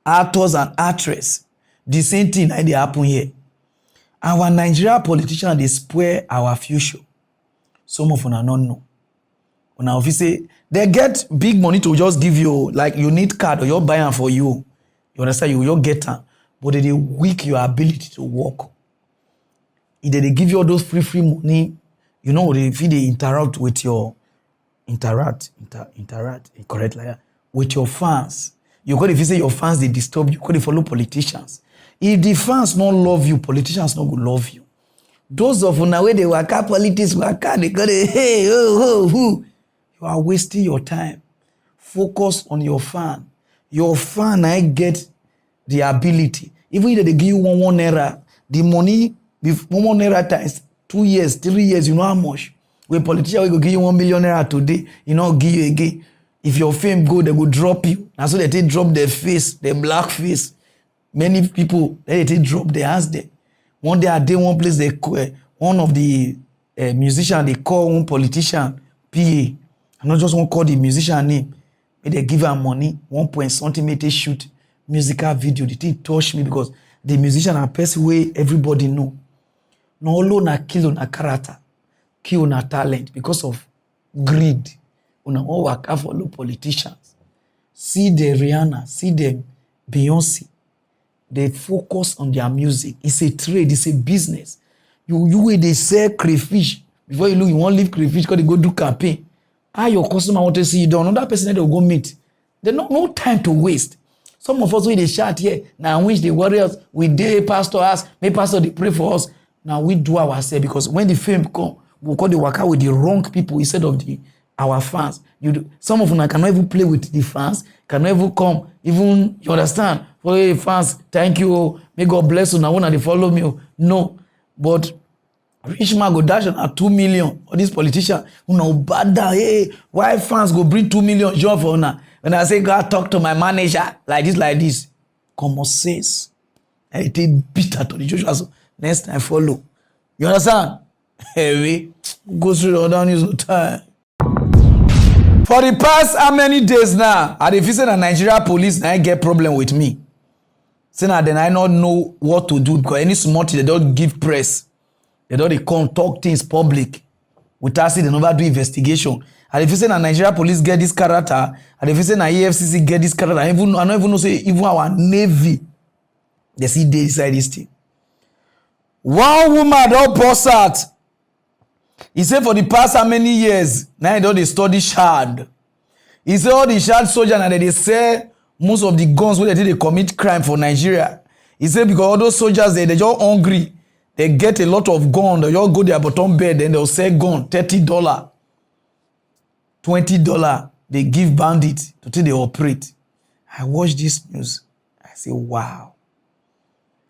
[SPEAKER 4] actors and actresses. The same thing that happen here. Our Nigerian politicians, they spoil our future. Some of them don't know. Now, if you say, they get big money to just give you, like you need card or you're buying for you. You understand? You get them. But they weak your ability to work. Either they give you all those free money, you know, if they interrupt with your interact, correct like that, with your fans. You got to visit your fans, they disturb you, got to follow politicians. If the fans don't love you, politicians not going to love you. Those of you now where they waka politics, waka, they got to, hey, you are wasting your time. Focus on your fan. Your fan, I get the ability. Even if they give you one naira, the money, with 1 naira times 2 years, 3 years, you know how much? When politician will give you 1 million naira today, you know, give you again. If your fame go, they go drop you. And so they take drop their face, their black face. Many people, they take drop their hands there. One day at day, one place, they one of the musicians, they call one politician, PA. I not just want to call the musician name. They give her money, 1 point something, make they shoot musical video. The thing touch me because the musician are person way everybody know. No alone na kill on a character, kill on a talent because of greed. Una all work for low politicians. See the Rihanna, see the Beyonce. They focus on their music. It's a trade, it's a business. You they sell crayfish. Before you look, you won't leave crayfish because they go do campaign. How your customer want to see you down? Another person that they'll go meet. There's no time to waste. Some of us, we they shout here. Now, which the warriors, we dare pastor us, may pastor they pray for us. Now, we do ourselves because when the fame come, we'll call the worker with the wrong people instead of our fans. Some of them cannot even play with the fans, cannot even come, even, you understand? For hey, fans, thank you, may God bless you, now when they follow me. No, but rich man go dash on 2 million, or this politician, bad, hey, why fans go bring 2 million job for una? When I say, God, talk to my manager, like this, common sense. And it take bitter to the church. So next time, follow. You understand? Hey, go through the other news no time. For the past how many days now, I dey feel say the Nigeria police now get problem with me. Say now then I not know what to do because any small thing they don't give press. They don't come talk things public. Without say they never do investigation. And if you say na Nigeria police get this character, and if you say na EFCC get this character, I don't even know say even our Navy, they see they inside this thing. One woman don't bust out. He said for the past how many years, now they study shard. He said all the shard soldiers and they say most of the guns where they commit crime for Nigeria. He said because all those soldiers they just hungry. They get a lot of gun. They all go their bottom bed and they'll sell gun $30. $20 they give bandits to till they operate. I watch this news. I say, wow.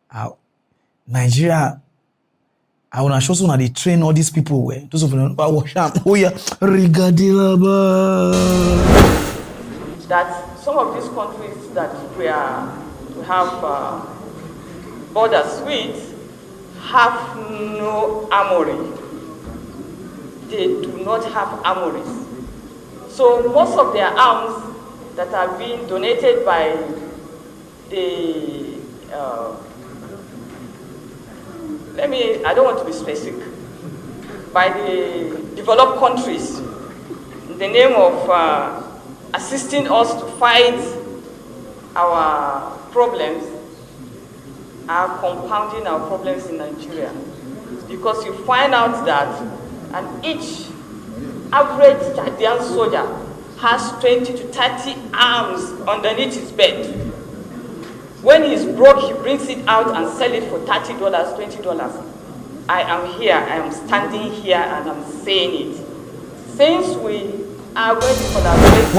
[SPEAKER 4] How Nigeria, I want to show you how they train all these people where those of them oh yeah,
[SPEAKER 13] that some of these countries that we have borders with have no armory. They do not have armories. So most of their arms that are being donated by the, I don't want to be specific, by the developed countries in the name of assisting us to fight our problems are compounding our problems in Nigeria. Because you find out that each average Chadian soldier has 20 to 30 arms underneath his bed. When he's broke, he brings it out and sells it for $30, $20. I am here, I am standing here and I'm saying it. Since we are going to collaborate...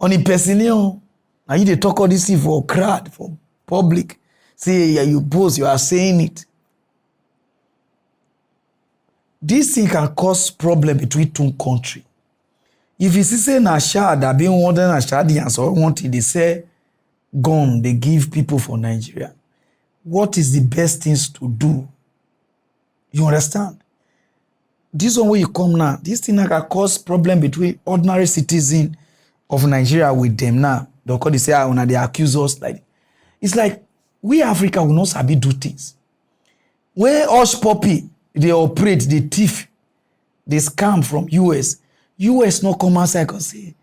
[SPEAKER 4] On the personnel, now you talk all this thing for crowd, for public. Say, yeah, you boast, you are saying it. This thing can cause problem between two countries. If you see say na shard that been wanting na Shadians or wanting they say gun they give people for Nigeria. What is the best things to do? You understand? This one where you come now, this thing can cause problem between ordinary citizen of Nigeria with them now. Because they say they accuse us like it's like we Africa will not sabi do things. Where Hush Puppy they operate, they thief, they scam from US. US no come outside and say,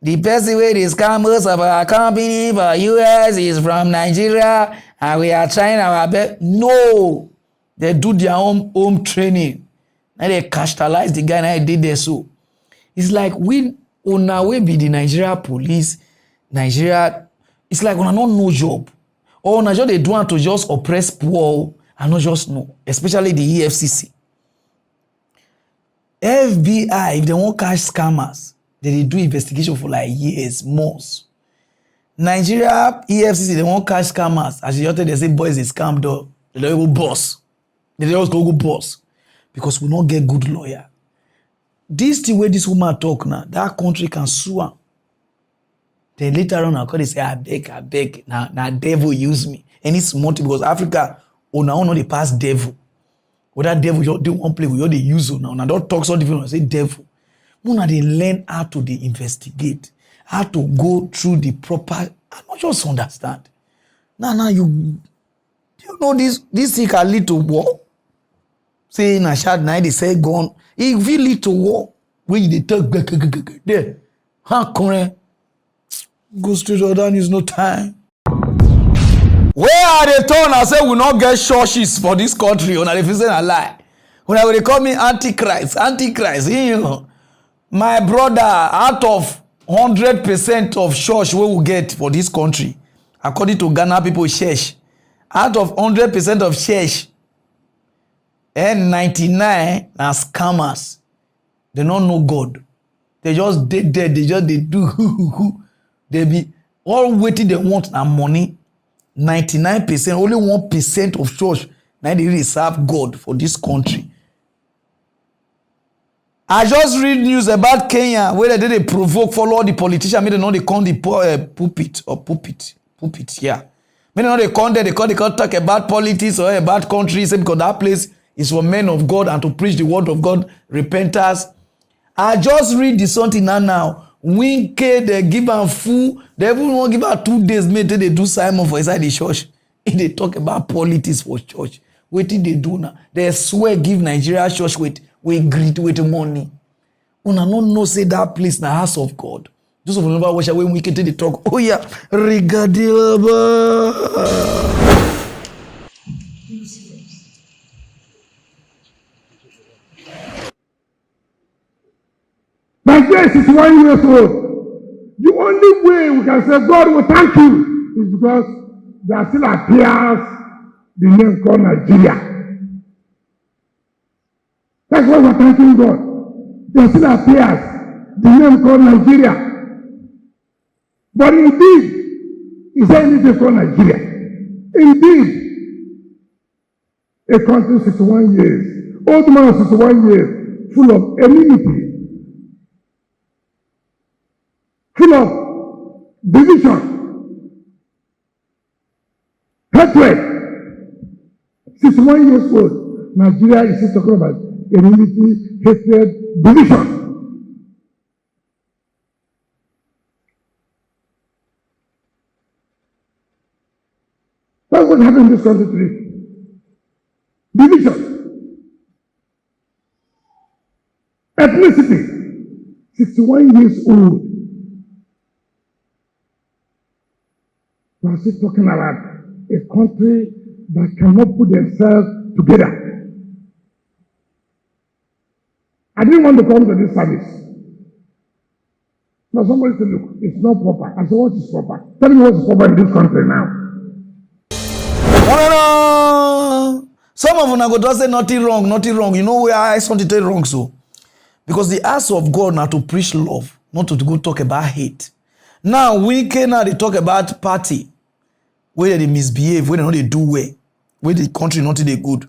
[SPEAKER 4] the best way they scam most of our company for US is from Nigeria and we are trying our best. No, they do their own home training. And they capitalize the guy and I did there so. It's like we on our way be the Nigeria police, Nigeria, it's like on no job. Or on a job they do want to just oppress poor and not just know, especially the EFCC. FBI, if they won't catch scammers, they do investigation for like years, months. Nigeria EFCC, they won't catch scammers. As you they say boys is scam though. They don't go boss. They just go boss. Because we don't get good lawyer. This the way this woman talk now, that country can sue her. Then later on, they say, I beg. Now devil use me. And it's small because Africa, now they pass devil. Whether devil you do one play, we they use now. Now don't talk so different. Say devil. Now they learn how to investigate, how to go through the proper. I not just understand. Now you know this thing can lead to war. Say in a shot night they say gone. It will lead to war. When they talk there, go straight to down. Is no time. Where are they turn? I say we not get churches for this country. When they say a lie. When they call me antichrist, you know. My brother, out of 100% of church we will get for this country, according to Ghana people church, out of 100% of church, and 99 are scammers. They don't know God. They just dead. They do. They be all waiting. They want na money. 99%, only 1% of church now they really serve God for this country. I just read news about Kenya where they provoke follow the politician. Maybe they know they call the pulpit. Yeah. Maybe they know they call there. They can't talk about politics or about countries because that place is for men of God and to preach the word of God, repentance. I just read the something now. Winke, they give them food. They even want to give her 2 days. Maybe they do Simon for inside the church. If they talk about politics for church, what did they do now? They swear give Nigeria church with greed, with money. Una no know say that place na house of God. Those of you never watch when we get to the talk. Oh yeah, regadilaba.
[SPEAKER 7] Nigeria is 61 years old. The only way we can say God will thank you is because there still appears the name called Nigeria. That's why we're thanking God. There still appears the name called Nigeria. But indeed, is there anything called Nigeria? Indeed, a country 61 years, old man 61 years, full of enmity, full of division, hatred. 61 years old, Nigeria is still talking about enmity, hatred, division. That's what happened in this country today. Division. Ethnicity. 61 years old. We are still talking about a country that cannot put themselves together. I didn't want to come to this service. Now somebody said, look, it's not proper. I said, what is proper? Tell me what is proper in this country now.
[SPEAKER 4] No. Some of them go just say nothing wrong. You know where I want to tell wrong so. Because the ask of God now to preach love, not to go talk about hate. Now we can now they talk about party, where they misbehave, where they know they do well, where the country not they good.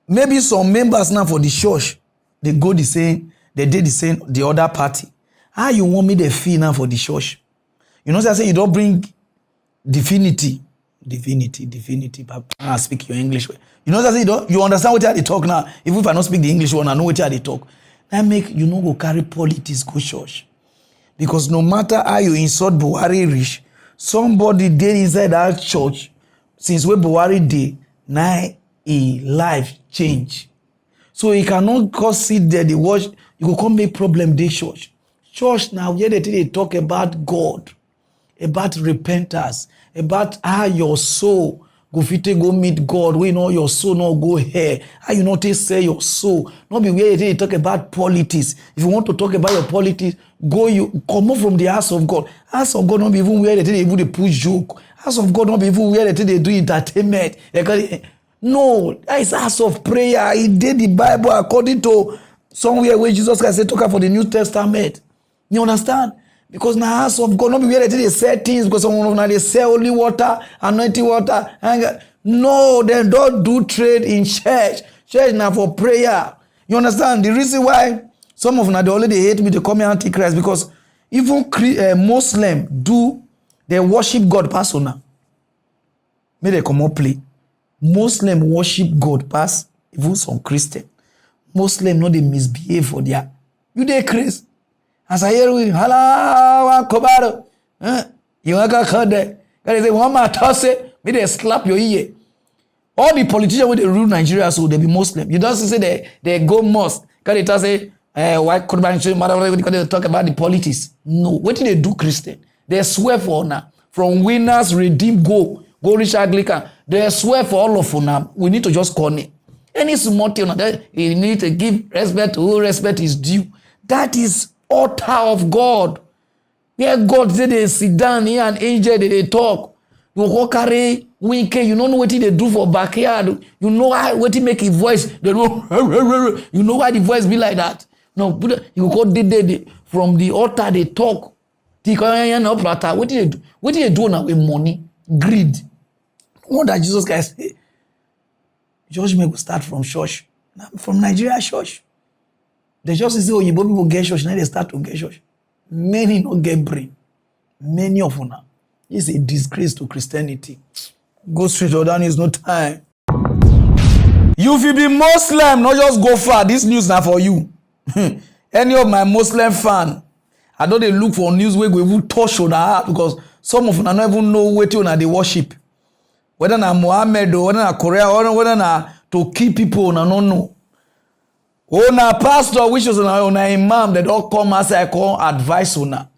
[SPEAKER 4] Maybe some members now for the church, they go the same, they did the same, the other party. How you want me to feel now for the church? You know, I say you don't bring divinity, but I speak your English. You know, I say you understand what they talk now. Even if I don't speak the English one, I know what they talk. That make you know go carry politics go church. Because no matter how you insult Buhari rich, somebody did inside that church, since where Buhari did, now a life change. So you cannot go sit there, they watch, you go come make problem they church. Church now, where they talk about God, about repentance, about how your soul go fit go meet God, where you know your soul not go here, how you not say your soul, not be where they talk about politics. If you want to talk about your politics, go you come up from the house of God. House of God not be even where they even they push joke. House of God not be even where they do entertainment. No, that is house of prayer. He did the Bible according to somewhere where Jesus Christ said talk for the New Testament. You understand? Because now house of God, not be where they sell things, because some of them they sell only water, anointing water. No, they don't do trade in church. Church now for prayer. You understand? The reason why some of them they already hate me, they call me antichrist, because even Muslim they worship God pass on now. May they come up play. Muslim worship God pass even some Christian. Muslim no they misbehave for their. You they crazy. As I hear with hello, Kobaro. You want to cut there. God say one more toss it, may they slap your ear. All the politicians when they rule Nigeria, so they be Muslim. You don't say they go mosque. God they say why could they talk about the politics? No, what did they do, Christian? They swear for honor. From winners, redeem, go reach Anglican. They swear for all of honor. We need to just call it. Any small thing that you need to give respect to who respect is due. That is altar of God. Where God say they sit down here and angel they talk. You walk carry winkey, you don't know what they do for backyard. You know why what make his voice. They know, you know why the voice be like that. No, you go they from the altar they talk. What did they do? What did they do now with money? Greed. What that Jesus Christ say? Judgment will start from church. From Nigeria church. They just say, oh, you people get church. Now they start to get church. Many don't get brain. Many of them now. It's a disgrace to Christianity. Go straight or down, is no time. You if you be Muslim, not just go far. This news now for you. Any of my Muslim fan, I know they look for news where we will touch on that because some of them don't even know what they worship. Whether na Muhammad or whether na Korea or whether na to keep people, na no know. Oh, na pastor, which is na imam, they don't come as I call advice on.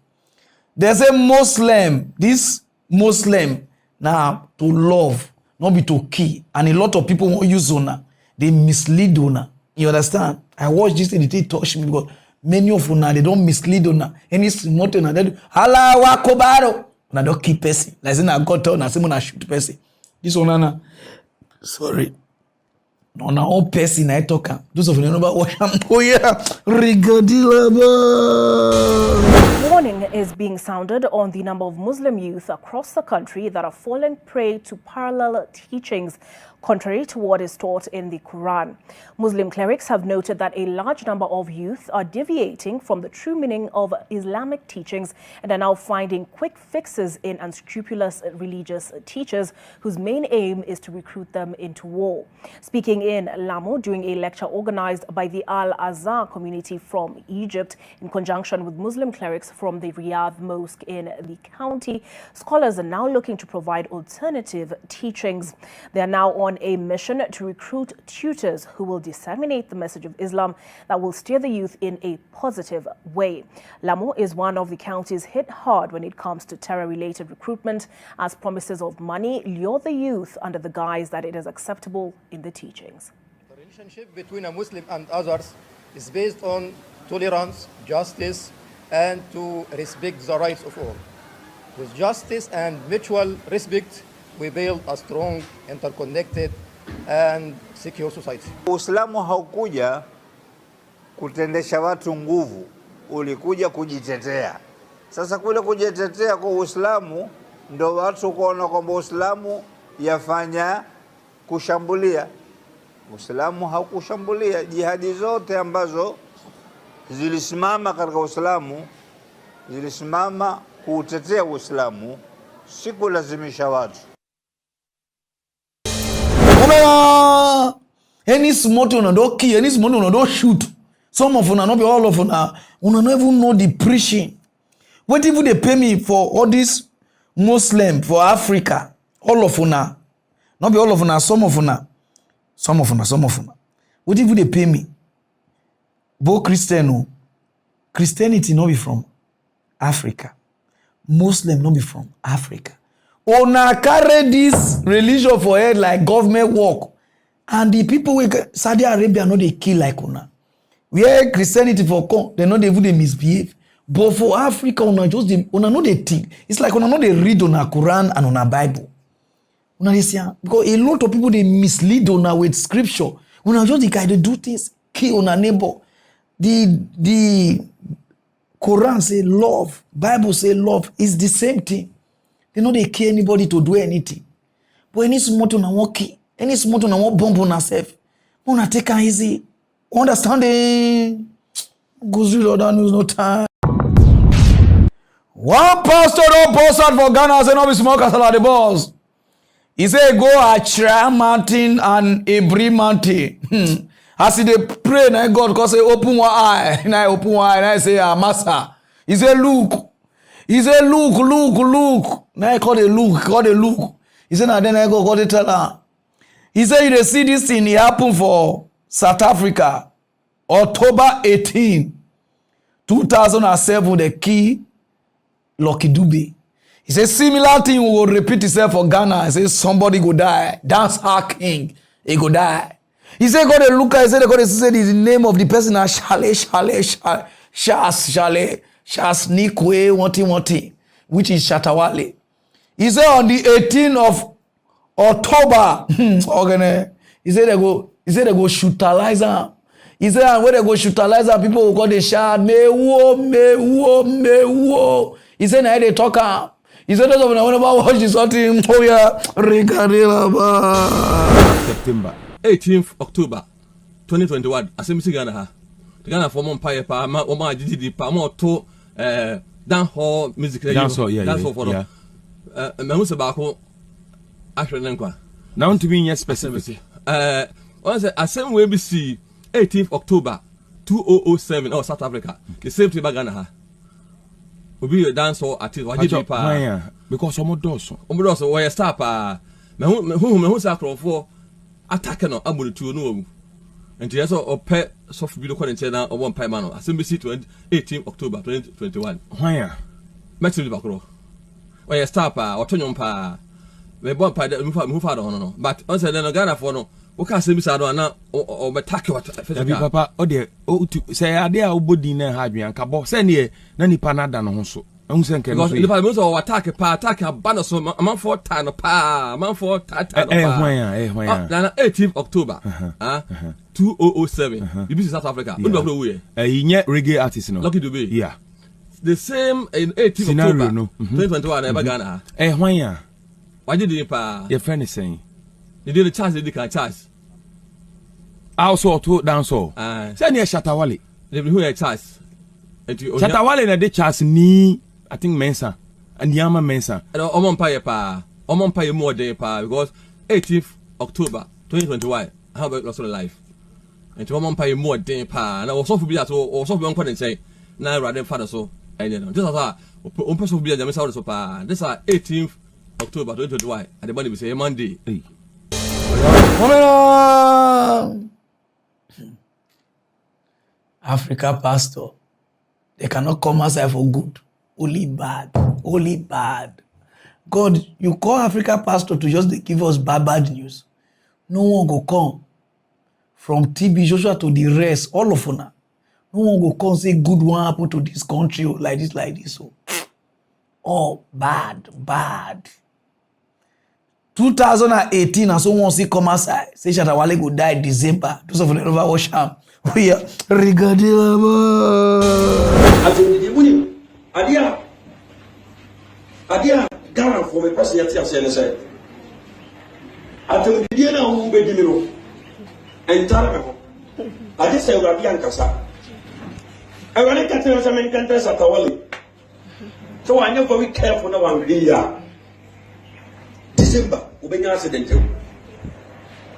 [SPEAKER 4] There's a Muslim, this Muslim now to love, not be to kill. And a lot of people won't use ona. They mislead ona. You understand? I watch this and it touch me because many of una they don't mislead ona. Any small thing they do. Hala wa kobaro. Una don't keep person. Like say na God tell na say na shoot person. This one na sorry. No na own person I talk am. Those of you know about what I'm
[SPEAKER 12] Warning is being sounded on the number of Muslim youth across the country that are falling prey to parallel teachings contrary to what is taught in the Quran. Muslim clerics have noted that a large number of youth are deviating from the true meaning of Islamic teachings and are now finding quick fixes in unscrupulous religious teachers whose main aim is to recruit them into war. Speaking in Lamo during a lecture organized by the Al-Azhar community from Egypt in conjunction with Muslim clerics from the Riyadh Mosque in the county, scholars are now looking to provide alternative teachings. They are now on a mission to recruit tutors who will disseminate the message of Islam that will steer the youth in a positive way. Lamo is one of the counties hit hard when it comes to terror-related recruitment, as promises of money lure the youth under the guise that it is acceptable in the teachings.
[SPEAKER 14] The relationship between a Muslim and others is based on tolerance, justice, and to respect the rights of all. With justice and mutual respect, we build a strong, interconnected, and secure society.
[SPEAKER 15] Uislamu haukuja kutendesha watu nguvu, ulikuja kujitetea. Sasa kule kujitetea kwa Uislamu ndo watu kuona kwamba Uislamu yafanya kushambulia. Uislamu haukushambulia. Jihadi zote ambazo zilisimama katika Uislamu zilisimama kuutetea Uislamu, si kulazimisha watu.
[SPEAKER 4] Any small thing don't kill, any small thing don't shoot. Some of una not be all of una not even know the preaching. What if they pay me for all this Muslim for Africa? All of una. Not be all of una, some of una. Some of una. What if they pay me? Both Christian, Christianity not be from Africa. Muslim not be from Africa. Una carry this religion for head like government work. And the people with Saudi Arabia know they kill like una. Where Christianity for come, they know they would misbehave. But for Africa, una just una know they think. It's like una know they read on a Quran and on a Bible. Una they say because a lot of people they mislead una with scripture. Una just the guy they do things, kill una neighbor. The Quran say love. Bible say love. It's the same thing. They know they care anybody to do anything. But any small to na walkie, any small to na walk bomb on herself. Wanna take her easy. Understanding. Goes read all that news no time. One pastor don't post out for Ghana say no be small castle at the boss. He say go Achra mountain and Ebri mountain. As he dey pray, na God cause say open one eye, na open one eye, na say master. He say look. He say look. Na he call the look. He say na then I go God tell her. He say you dey see this thing, it happen for South Africa, October 18, 2007, the key Lucky Dube. He say similar thing will repeat itself for Ghana. He say somebody go die. Dance our king, he go die. He said, God, look at, he said, God, the name of the person as Shas Nikwe, Wanti, which is Shatawale. He said, on the 18th of October, he said, they go shootalize her. He said, when they go shootalize her, people will go, they shout, mewo. He said, now they talk her. He said, those of them, whenever I watch this, something, oh yeah,
[SPEAKER 16] September. 18th October 2021 asemisi Ghana ha Ghana for Empire pa ma GDD pa ma to dance hall music dance hall for me who say ba ko ahwe nkwa now to be specific one say asem we be see 18th October 2007 South Africa the same thing ba Ghana ha obi dance hall artist wajidi pa because omodoso we star pa me who say akrofo attack no amuritu no mu enti yeso ope soft video kwante na obo mpai ma no asembisi 18 October 2021 hwan mechi bakro we stop otonyo mpa we bo mpa mu fa do no but on say no Ghana for no wo ka asembisi do na o betake what papa o de say ade a obodin na ha adwan ka bo say ne na nipa na da no ho so ehun se nke no so nipa mo so attack abana so man for tan pa man for tata hwan na 18th October 2007 BBC South Africa ndo bro we nye reggae artist no Lucky Dube yeah the same in 18th October 2021 na Ghana hwan wajidi pa your friend is saying they did the chance they can chance also to dance all say near Shatawale they who a chance Shatawale na de chance ni I think Mensa and Yama Mensa omon pa more day pa because 18th October 2021 how about lost life and omon pa more day pa na so for be that or so be on kwade say na rather father so I don't know just as on person be jam so pa this are 18th October 2021 and the money be say Monday
[SPEAKER 4] Africa pastor, they cannot come outside for good. Only bad. God, you call Africa pastor to just give us bad news. No one go come. From TB Joshua to the rest, all of una. No one go come say good one happen to this country like this. So. Oh, bad. 2018, and someone see come outside. Say Shatawale go die December. Those of them never wash him. We are regarding
[SPEAKER 17] Adia Ghana for me person yet say say atem die na hu be dimiro entare me ade say uradi ankasa e wale katere say men kan tesa Shatawale so anya very careful na wan dia December ubenya accident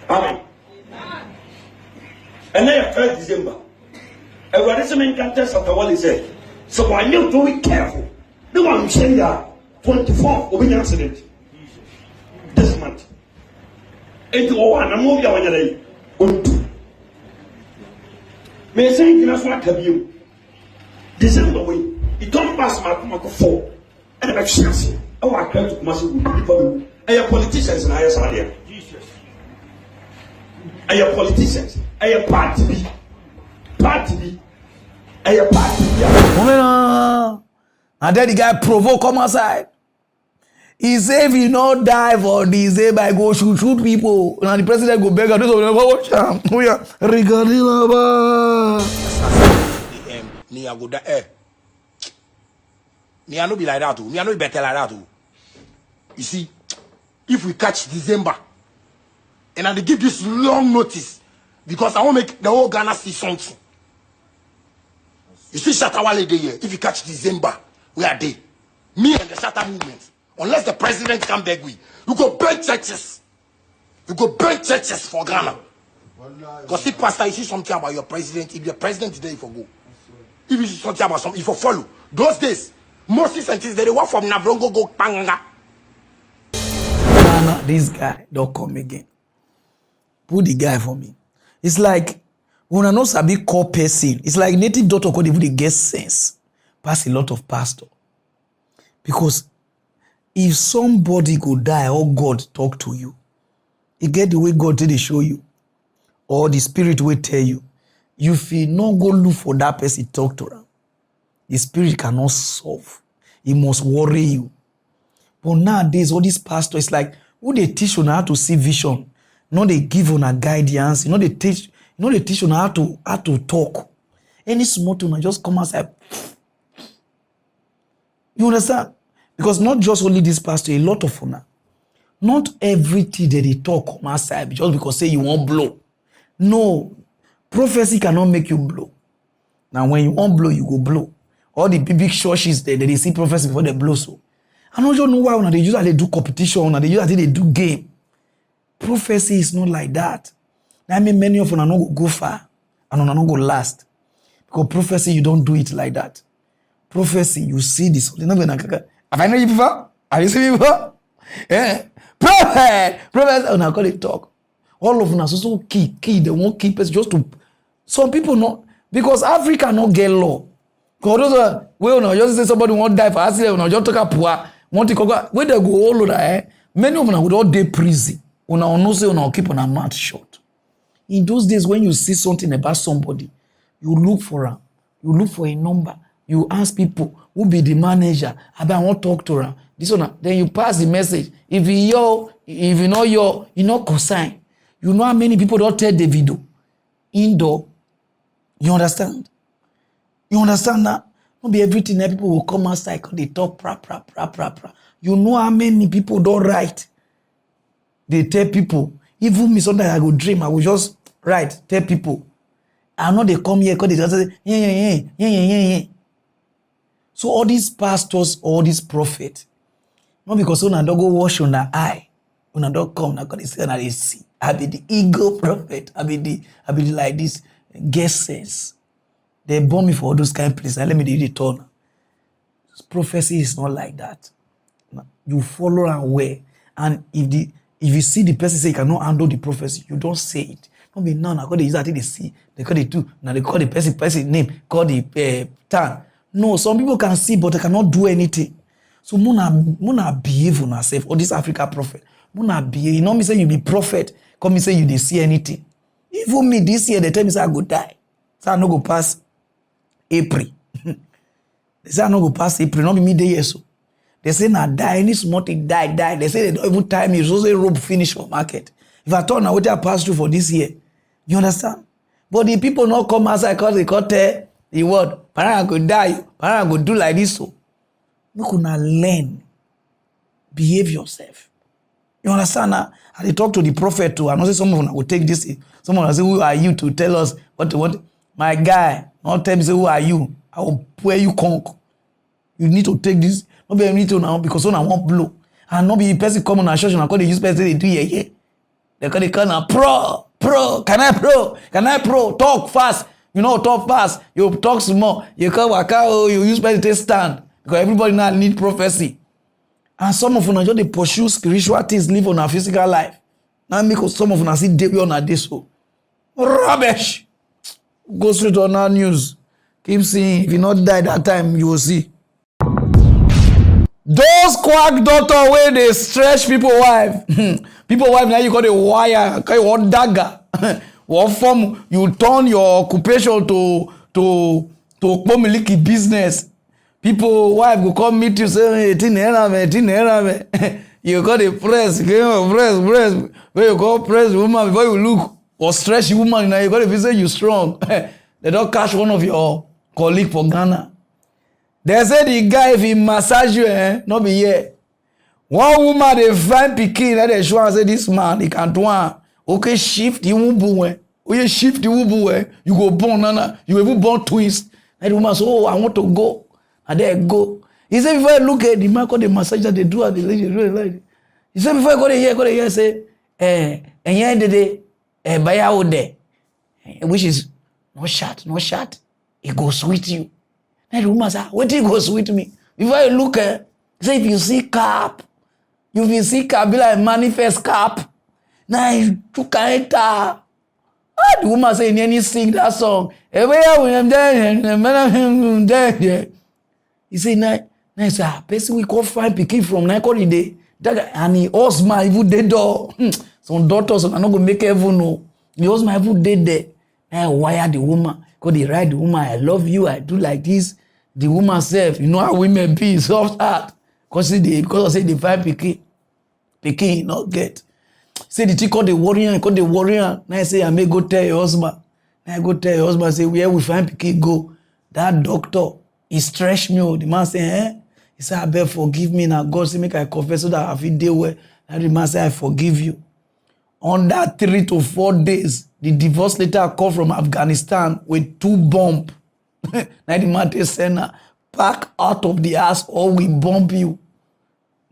[SPEAKER 17] amen and then 1st December e wale say men kan tesa Shatawale say so anya very careful no one say ya 24th of an accident this month. Into one, I'm moving on your may say, that's what have you. December way, it don't pass my 4 and I'm chance. Oh, I can't massive people. I have politicians and I are there. I have politicians. I have party. I have party.
[SPEAKER 4] And then the guy provoke come outside. He say if he not die for this, say by go shoot people. And the president go beg and do something. Watch him. We are regarding about.
[SPEAKER 17] Ni aguda
[SPEAKER 18] Me, I no be like that. Me, I no be better like that. You see, if we catch December, and I give this long notice, because I want to make the whole Ghana see something. You see, Shatawale Day here. If you catch December, we are there. Me and the Shatta movement. Unless the president come back with, you go burn churches. You go burn churches for Ghana. Because if pastor, you see something about your president, if your president today, if you go. If you see something about something, if you follow. Those days, Moses and things, they work from Navrongo go Panga.
[SPEAKER 4] Ghana, this guy don't come again. Put the guy for me. It's like when I know sabi call person. It's like native doctor could even get sense. Pass a lot of pastor. Because if somebody go die or God talk to you, you get the way God did show you, or the spirit will tell you, you feel not go look for that person talk to them. The spirit cannot solve. It must worry you. But nowadays, all these pastors, it's like who they teach on how to see vision. No, they give on a guidance. They teach on how to talk. Any small thing, just come outside. You understand? Because not just only this pastor, a lot of honor. Not everything that they talk come outside just because say you won't blow. No, prophecy cannot make you blow. Now when you won't blow, you go blow. All the big churches there, they see prophecy before they blow so. I don't know why when they usually do competition, and they usually do game. Prophecy is not like that. I mean, many of them are not go far and are not go last. Because prophecy, you don't do it like that. Prophecy, you see this. Have I know you before? Have you seen me before? Yeah. Prophet! Prophet! And I call it talk. All of them are so key. They won't keep us just to. Some people not. Because Africa not get law. Because those well, just say somebody won't die for accident, just talk poor. Want to go where they go all over. Many of them would all day prison. No say keep on a mouth shut. In those days, when you see something about somebody, you look for them. You look for a number. You ask people who be the manager. I want to talk to them. This one, then you pass the message. If you know consign. You know how many people don't tell the video indoor. You understand? You understand that? Not be everything that people will come outside because they talk pra. You know how many people don't write. They tell people, even me sometimes I go dream, I will just write, tell people. I know they come here because they just say, yeah. So all these pastors, all these prophets, not because when I don't go wash on the eye, when I don't come, because they say that they see. I be the ego prophet. I be the like this guesses. They bomb me for all those kind of places. Let me do the turn. Prophecy is not like that. You follow and wear. And if you see the person say you cannot handle the prophecy, you don't say it. Don't be now. Because they use that they see. They call it too. Now they call the person name. Call the town. No, some people can see, but they cannot do anything. So muna behave on ourselves. Or this Africa prophet. Muna behave. You know me say you be prophet. Come me say you didn't see anything. Even me this year, they tell me say I go die. So I no go pass April. They say I no go pass April. Not be me day so. They say na die. Any small thing die. They say they don't even time me. So say rope finish for market. If I turn now what I pass through for this year, you understand? But the people not come outside because they can't tell the word. Pararan go die. Pararan go do like this so. You could not learn. Behave yourself. You understand now? And they talk to the prophet too. I know say some of them will take this. Someone will say, who are you to tell us what? My guy, not tell me say, who are you? I will where you conk. You need to take this. Not be need to now because I won't blow. And not be person come on a church and I call the use person they do yeah. They call now pro. Can I pro? Talk fast. You know, talk fast. You talk small. You call waka. You use person to stand because everybody now need prophecy. And some of them just they pursue spiritual things, live on our physical life. Now because some of them see they on a this so rubbish. Go straight on our news. Keep seeing. If you not die that time, you will see. Those quack doctor where they stretch people wife. People wife now you got a wire, got one dagger. What form you turn your occupation to miliki business. People wife go come meet you say, hey, you got a press, where you go press woman before you look or stretch woman now you got to say you strong. They don't catch one of your colleague for Ghana. They say the guy if he massage you, not be here. One woman they find pikin that they show and say this man he can do one. Okay, shift the wubu you shift the wubu you go born nana, you even born twins. And the woman say, oh, I want to go. And there go. He said before I look at the man called the massage that they do at the lady really like. He said before I go there say, and yeah the buy out there. Which is no shot. It goes with you. And the woman say, what it goes with me? Before I look at say if you see cap, you will see cap be like manifest cap. Now you can enter. The woman say, "Any sing that song." He say, "Nice, person we call find pikin from night holiday. And he husband even dead door. Some daughters are not gonna make heaven know. The husband even dead there. Now wire the woman. Cause they write the woman, I love you. I do like this. The woman self, you know how women be soft heart. Because I say they find pikin not get. Say the thing call the warrior. Now I say I may go tell your husband. Now I go tell your husband, say where we find pikin go. That doctor, he stretch me. The man say, He said, I beg forgive me now. God say make I confess so that I feel day well. And the man say, I forgive you. On that 3 to 4 days, the divorce letter come from Afghanistan with 2 bombs. Now the man say, pack out of the house or we bomb you.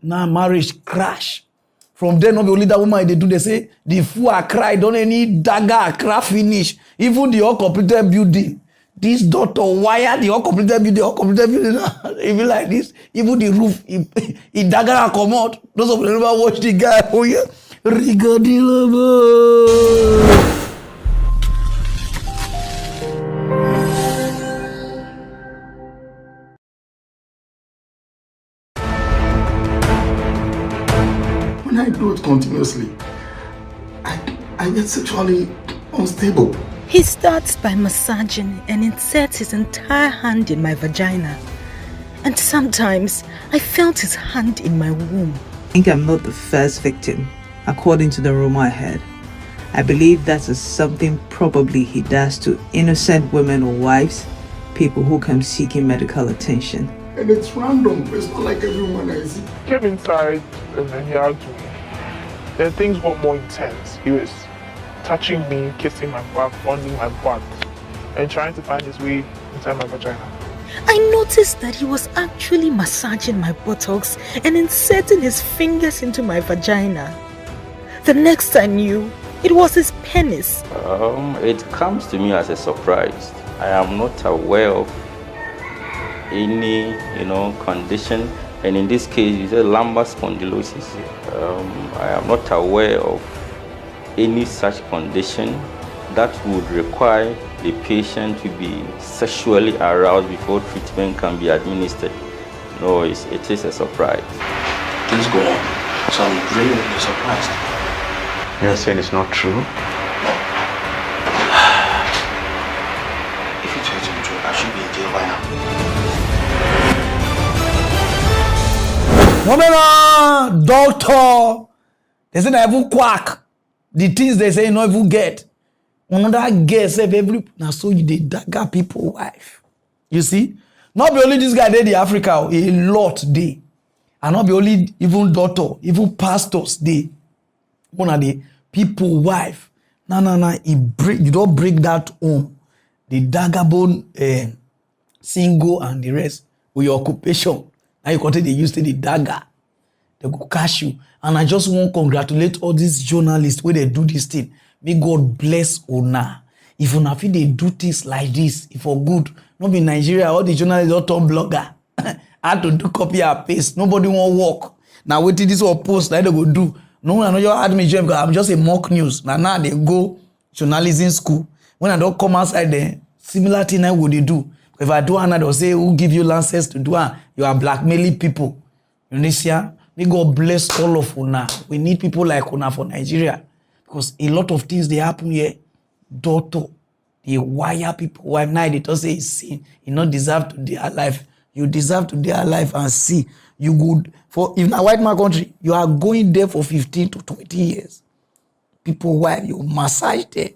[SPEAKER 4] Now marriage crash. From there, not only that woman they do, they say, the fool I cry, don't any dagger, cry finish. Even the uncompleted building. This daughter wire the uncompleted building. It be like this. Even the roof, he dagger and come out. Those of you never watch the guy. Oh yeah. Rigadi lover.
[SPEAKER 18] When I do it continuously, I get sexually unstable.
[SPEAKER 19] He starts by massaging and inserts his entire hand in my vagina. And sometimes I felt his hand in my womb.
[SPEAKER 20] I think I'm not the first victim, according to the rumor I heard. I believe that is something probably he does to innocent women or wives, people who come seeking medical attention.
[SPEAKER 18] And it's random. It's not like everyone I see.
[SPEAKER 21] Came inside and then he hugged me. Then things got more intense. He was touching me, kissing my back, fondling my butt, and trying to find his way inside my vagina.
[SPEAKER 19] I noticed that he was actually massaging my buttocks and inserting his fingers into my vagina. The next I knew, it was his penis.
[SPEAKER 22] It comes to me as a surprise. I am not aware of any, condition, and in this case, it's a lumbar spondylosis. I am not aware of any such condition that would require the patient to be sexually aroused before treatment can be administered. No, it is a surprise.
[SPEAKER 17] Things go on, so I'm really surprised.
[SPEAKER 22] You're saying it's not true?
[SPEAKER 17] If you tell me the truth, I should be in jail by
[SPEAKER 4] No,
[SPEAKER 17] now.
[SPEAKER 4] doctor. They say they even quack. The things they say no even get. Another girl say every now so you dey dagger people wife. You see? Not be only this guy dey the Africa, a lot dey. And not be only even daughter, even pastors dey. One of the people wife. You don't break that home. The dagger bone single and the rest with your occupation. Now you continue to use the dagger. They go catch you. And I just want to congratulate all these journalists where they do this thing. May God bless Ona. If Ona feel they do things like this, if for good, not in Nigeria, all the journalists don't turn blogger. I had to do copy and paste. Nobody won't work. Now wait till this one post, like they go do. No one I know you had me join because I'm just a mock news. Now they go journalism school. When I don't come outside there, similar thing I would do. If I do another, they'll say, who give you license to do it? You are blackmailing people. You understand? May God bless all of Una. We need people like Una for Nigeria. Because a lot of things they happen here. Daughter, they wire people. Why now they don't say it's sin. You not deserve to be alive. You deserve to be alive and see. You good. For if in a white man country, you are going there for 15 to 20 years. People wife, you massage there.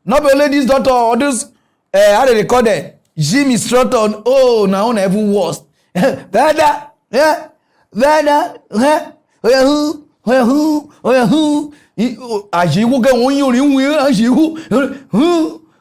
[SPEAKER 4] Not only this daughter or this, how do they call that? Gym instructor. Oh, now even worse. Vada, yeah, Vada, who, as you will go on your as you who,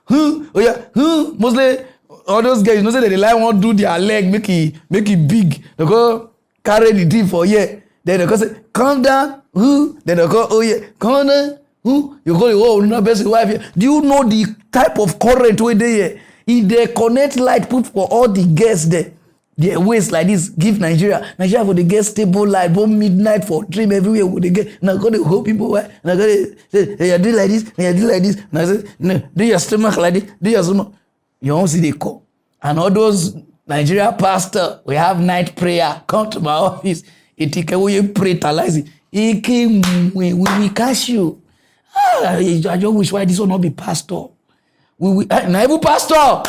[SPEAKER 4] oh yeah, who, mostly all those guys, you know, say they like want to do their leg, make it big. They go carry the thing for yeah. Then they go say, calm down, who? Then they go, oh yeah, calm down, who? You go, oh, no best wife here. Do you know the type of current where they here? If they connect light, put for all the guests there. Their ways like this, give Nigeria for the get stable light, both midnight for dream everywhere would they get. Now got the whole people why now got say they do like this, they do like this. Now say no, do your stomach like this, do your stomach. You won't see they call. And all those Nigeria pastor, we have night prayer. Come to my office. It take away pray talize. It came we catch you. I just wish why this will not be pastor. We now every pastor.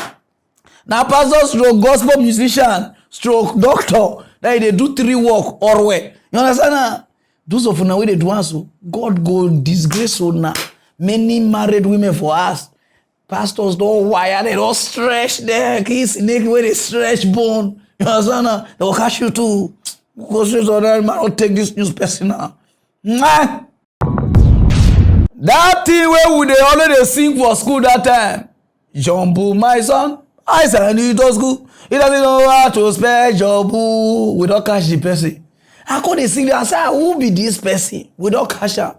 [SPEAKER 4] Now pastor stroke gospel musician stroke doctor that they do 3 work or way. You understand? Those of now they do answer. God go disgrace now. Many married women for us. Pastors don't wire, they don't stretch their kids naked where they stretch bone. You understand? They will catch you too. Go straight on that man, don't take this news personal. That thing where would they already sing for school that time? Jumbo, my son. I said, it was good. He doesn't know how to spell Jumbo. We don't catch the person. I couldn't sing that. I said, who be this person? We don't catch her.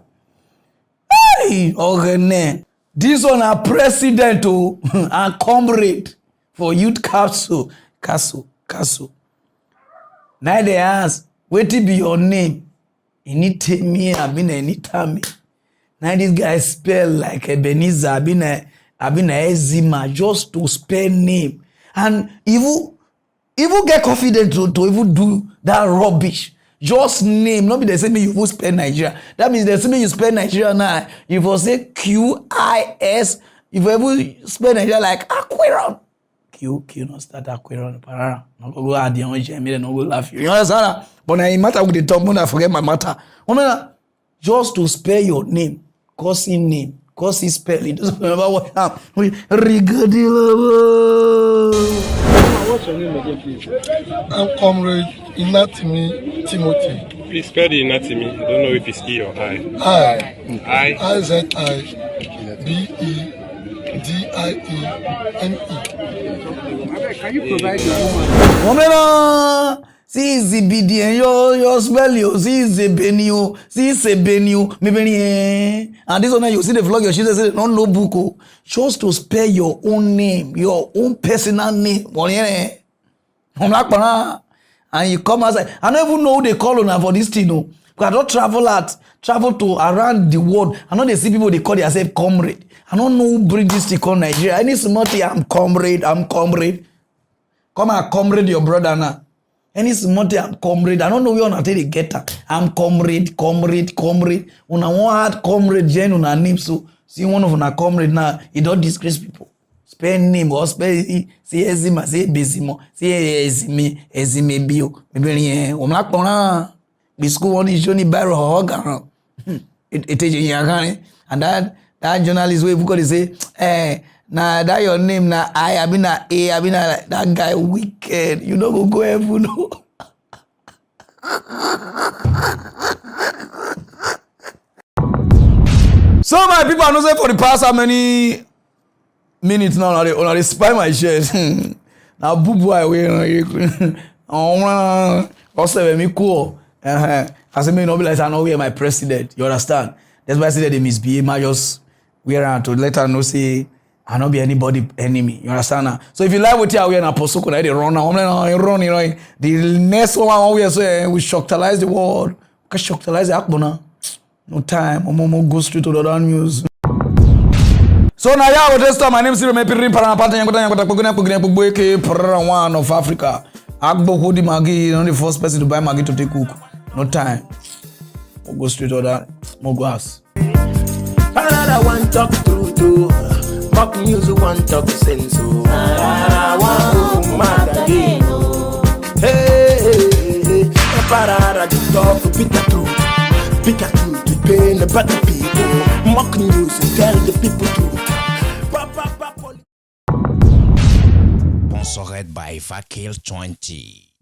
[SPEAKER 4] Hey, okay, this one a president and comrade for youth castle. Now they ask, what be your name? You need to tell me, I mean, any time. Now this guy spell like Ebenezer, I been a Ezima just to spell name. And even get confident to even do that rubbish. Just name, not be the same you will spell Nigeria. That means the same you spell Nigeria now. You will say QIS. If you ever spell Nigeria like Aquarium. Q not start Aquarium. Pararan. No go add the own Jamie, no go laugh you. You understand? But now it matter with the talk, when I forget my matter. Just to spell your name, causing name. Cause he spell it doesn't remember what happened.
[SPEAKER 21] What's your name again, please? I'm Comrade Inatimi Timothy. Please spell the Inatimi. I don't know if it's E or I. I-Z-I-B-E-D-I-E-M-E. Can you provide your woman?
[SPEAKER 4] Si zibidi yo spell you, si zebenio, si sebenio, maybe and this one you see the vlog your children say no book. Just to spell your own name, your own personal name. And you come outside. I don't even know who they call on for this thing. No. Because I don't travel to around the world. I know they see people they call themselves comrade. I don't know who bring this thing called Nigeria. Any smart thing, I'm comrade. Come and comrade your brother now. Any smart thing, I'm comrade. I don't know where until they get that. I'm comrade. Una want comrade gen una name so see one of una comrade now. It don't disgrace people. Spell name or spell say ezima, say bezimo, say ezime bio. Maybe una kona. The school one is Johnny Barrow Hogan. It is in and that journalist way because they say, nah, that your name na I been a that guy wicked. You don't go heaven no. So my people, I know say for the past how many minutes now they spy my shares. Now boo boy we also me cool. I say me no be like I know where my president. You understand? That's why I say they misbehave. I just wear around to let her know say I not be anybody enemy. You understand? So if you like what you are wearing, apostle could they run now? Run, you know. The next one we say we shocktalize the world. We shocktalize the akbona. No time. Omo go straight to the other news. So now yeah, this time my name is Pararan one of Africa. Agbo Hodi Maggi, not the first person to buy Maggi to take cook. No time. We'll go straight to that. More glass.
[SPEAKER 1] Another one talk through to mock news one talk sense. Hey, Parara the talk bitter truth, to pain the better people. Mock news tell the people truth. Sponsored by Fakil 20.